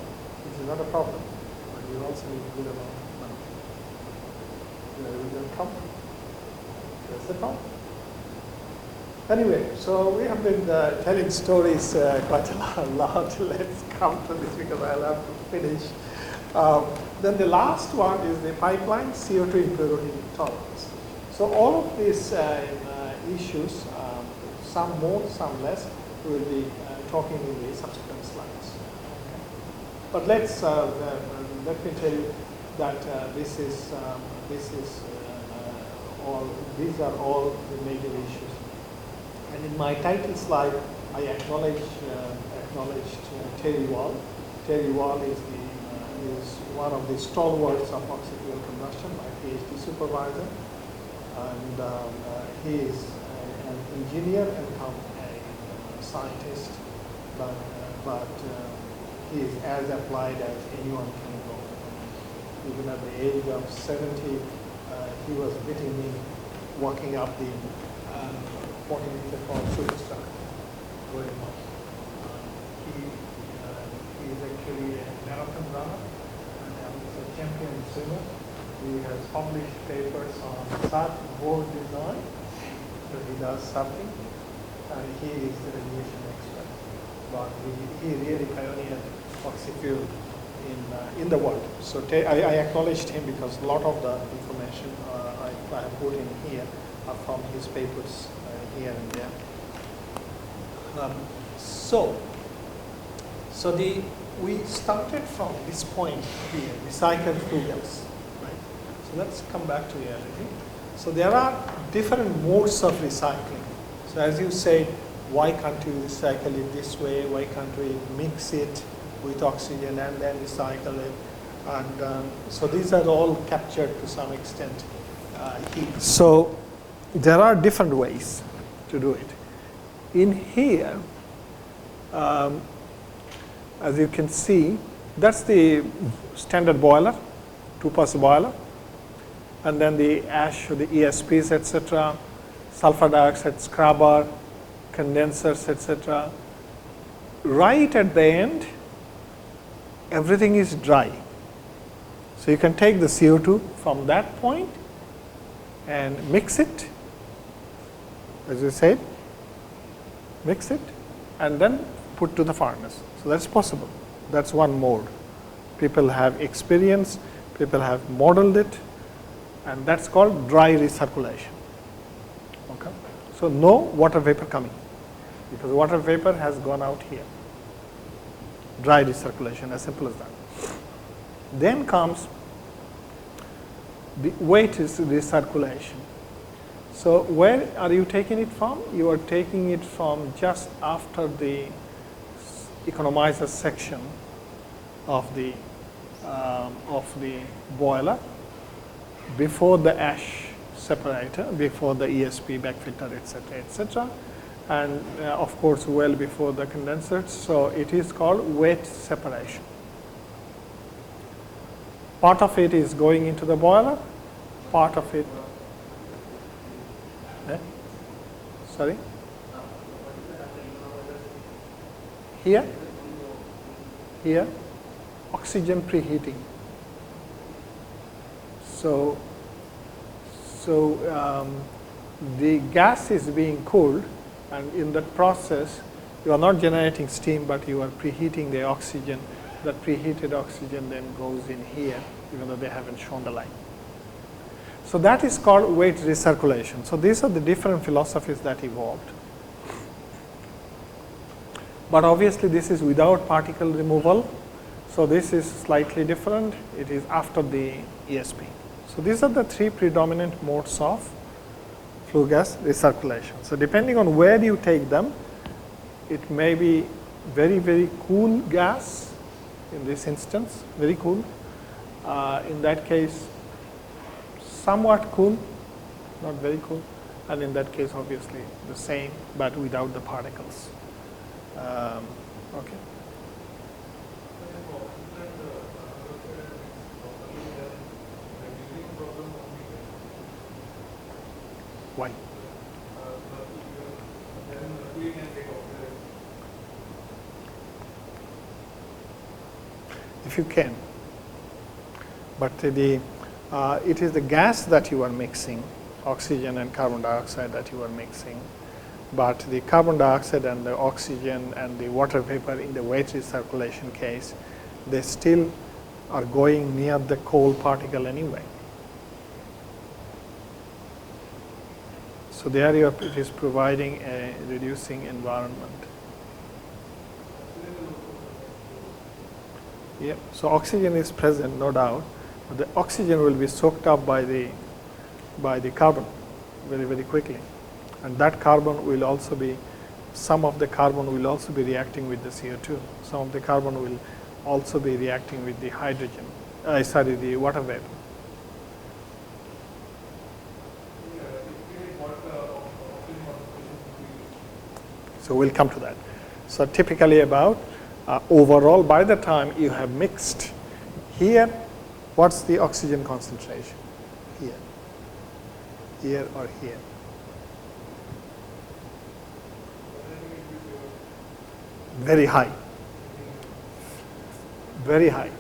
which is not a problem, but you also need a good amount of money. Where will that come from? That's the problem. Anyway, so we have been telling stories quite a lot. Let's come to this because I'll have to finish. Then the last one is the pipeline CO2 impurity tolerance. So all of these issues, some more, some less, we will be talking in the subsequent slides. Okay. But let's let me tell you that these are all the major issues. And in my title slide, I acknowledged Terry Wall. Terry Wall is one of the stalwarts of oxy-fuel combustion, my PhD supervisor, and he is an engineer and a scientist, but he is as applied as anyone can go. Even at the age of 70. He was beating me, walking up the 40-meter tall superstructure going on. He is actually a marathon runner and he's a champion swimmer. He has published papers on surfboard design, so he does surfing, and he is the radiation expert. But he really pioneered oxy-fuel in the world. So I acknowledged him because a lot of the information I have put in here are from his papers here and there. We started from this point here, recycled flue gas, right? So let's come back to reality. So there are different modes of recycling. So as you said, why can't you recycle it this way? Why can't we mix it with oxygen and then recycle it? And so these are all captured to some extent here. So there are different ways to do it. In here, as you can see, that's the standard boiler, 2-pass boiler, and then the ash, the ESPs, etc., sulfur dioxide scrubber, condensers, etc. Right at the end, everything is dry. So you can take the CO2 from that point and mix it, as you said, mix it, and then put to the furnace. So that's possible. That's one mode. People have experienced, people have modeled it, and that's called dry recirculation. Okay. So no water vapor coming, because water vapor has gone out here. Dry recirculation, as simple as that. Then comes the wet recirculation. So where are you taking it from? You are taking it from just after the economizer section of the boiler, before the ash separator, before the ESP backfilter, etc., etc., and of course well before the condensers. So it is called wet separation. Part of it is going into the boiler, part of it, sorry, here, oxygen preheating. So the gas is being cooled, and in that process, you are not generating steam, but you are preheating the oxygen. That preheated oxygen then goes in here, even though they haven't shown the line. So that is called wet recirculation. So these are the different philosophies that evolved. But obviously this is without particle removal. So this is slightly different. It is after the ESP. So these are the three predominant modes of flue gas recirculation. So depending on where you take them, it may be very, very cool gas in this instance, very cool. In that case, somewhat cool, not very cool. And in that case, obviously the same, but without the particles. Okay. Why? If you can. But it is the gas that you are mixing, oxygen and carbon dioxide that you are mixing. But the carbon dioxide and the oxygen and the water vapor in the wet recirculation case, they still are going near the coal particle anyway. So there it is providing a reducing environment. Yeah. So oxygen is present, no doubt, but the oxygen will be soaked up by the carbon very, very quickly. And that carbon will also be, some of the carbon will also be reacting with the CO2. Some of the carbon will also be reacting with the hydrogen, the water vapor. So we'll come to that. So typically about overall, by the time you have mixed here, what's the oxygen concentration? Here or here? Very high. Very high.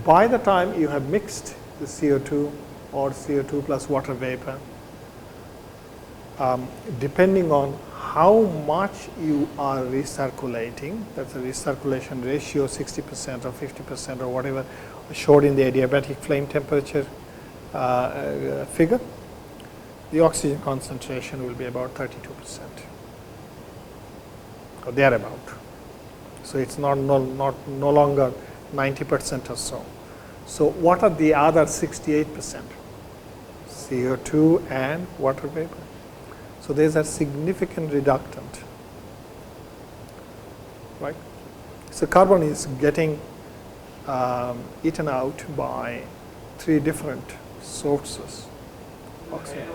By the time you have mixed the CO2 or CO2 plus water vapor, depending on how much you are recirculating, that's a recirculation ratio, 60% or 50% or whatever showed in the adiabatic flame temperature figure, the oxygen concentration will be about 32% or thereabout. So it's no longer 90% or so. So what are the other 68%? CO2 and water vapor. So there's a significant reductant right? So carbon is getting eaten out by 3 different sources. Oxygen.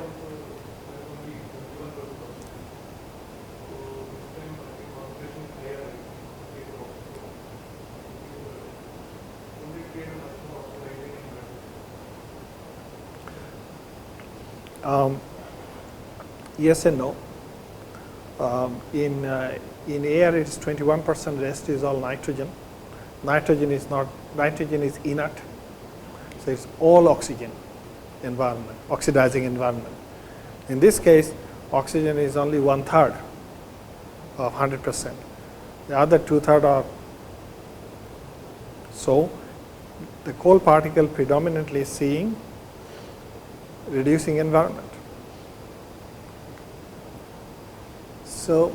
Yes and no. In air, it's 21%. Rest is all nitrogen. Nitrogen is inert, so it's all oxygen environment, oxidizing environment. In this case, oxygen is only 1/3 of 100%. The other 2/3 are. So the coal particle predominantly seeing reducing environment. So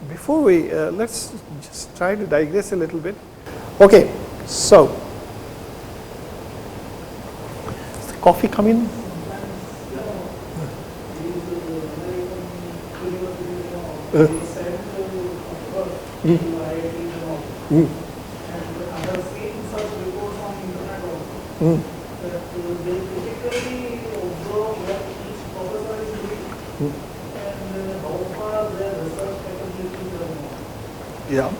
before we, let's just try to digress a little bit. Okay, so is the coffee coming? Yeah.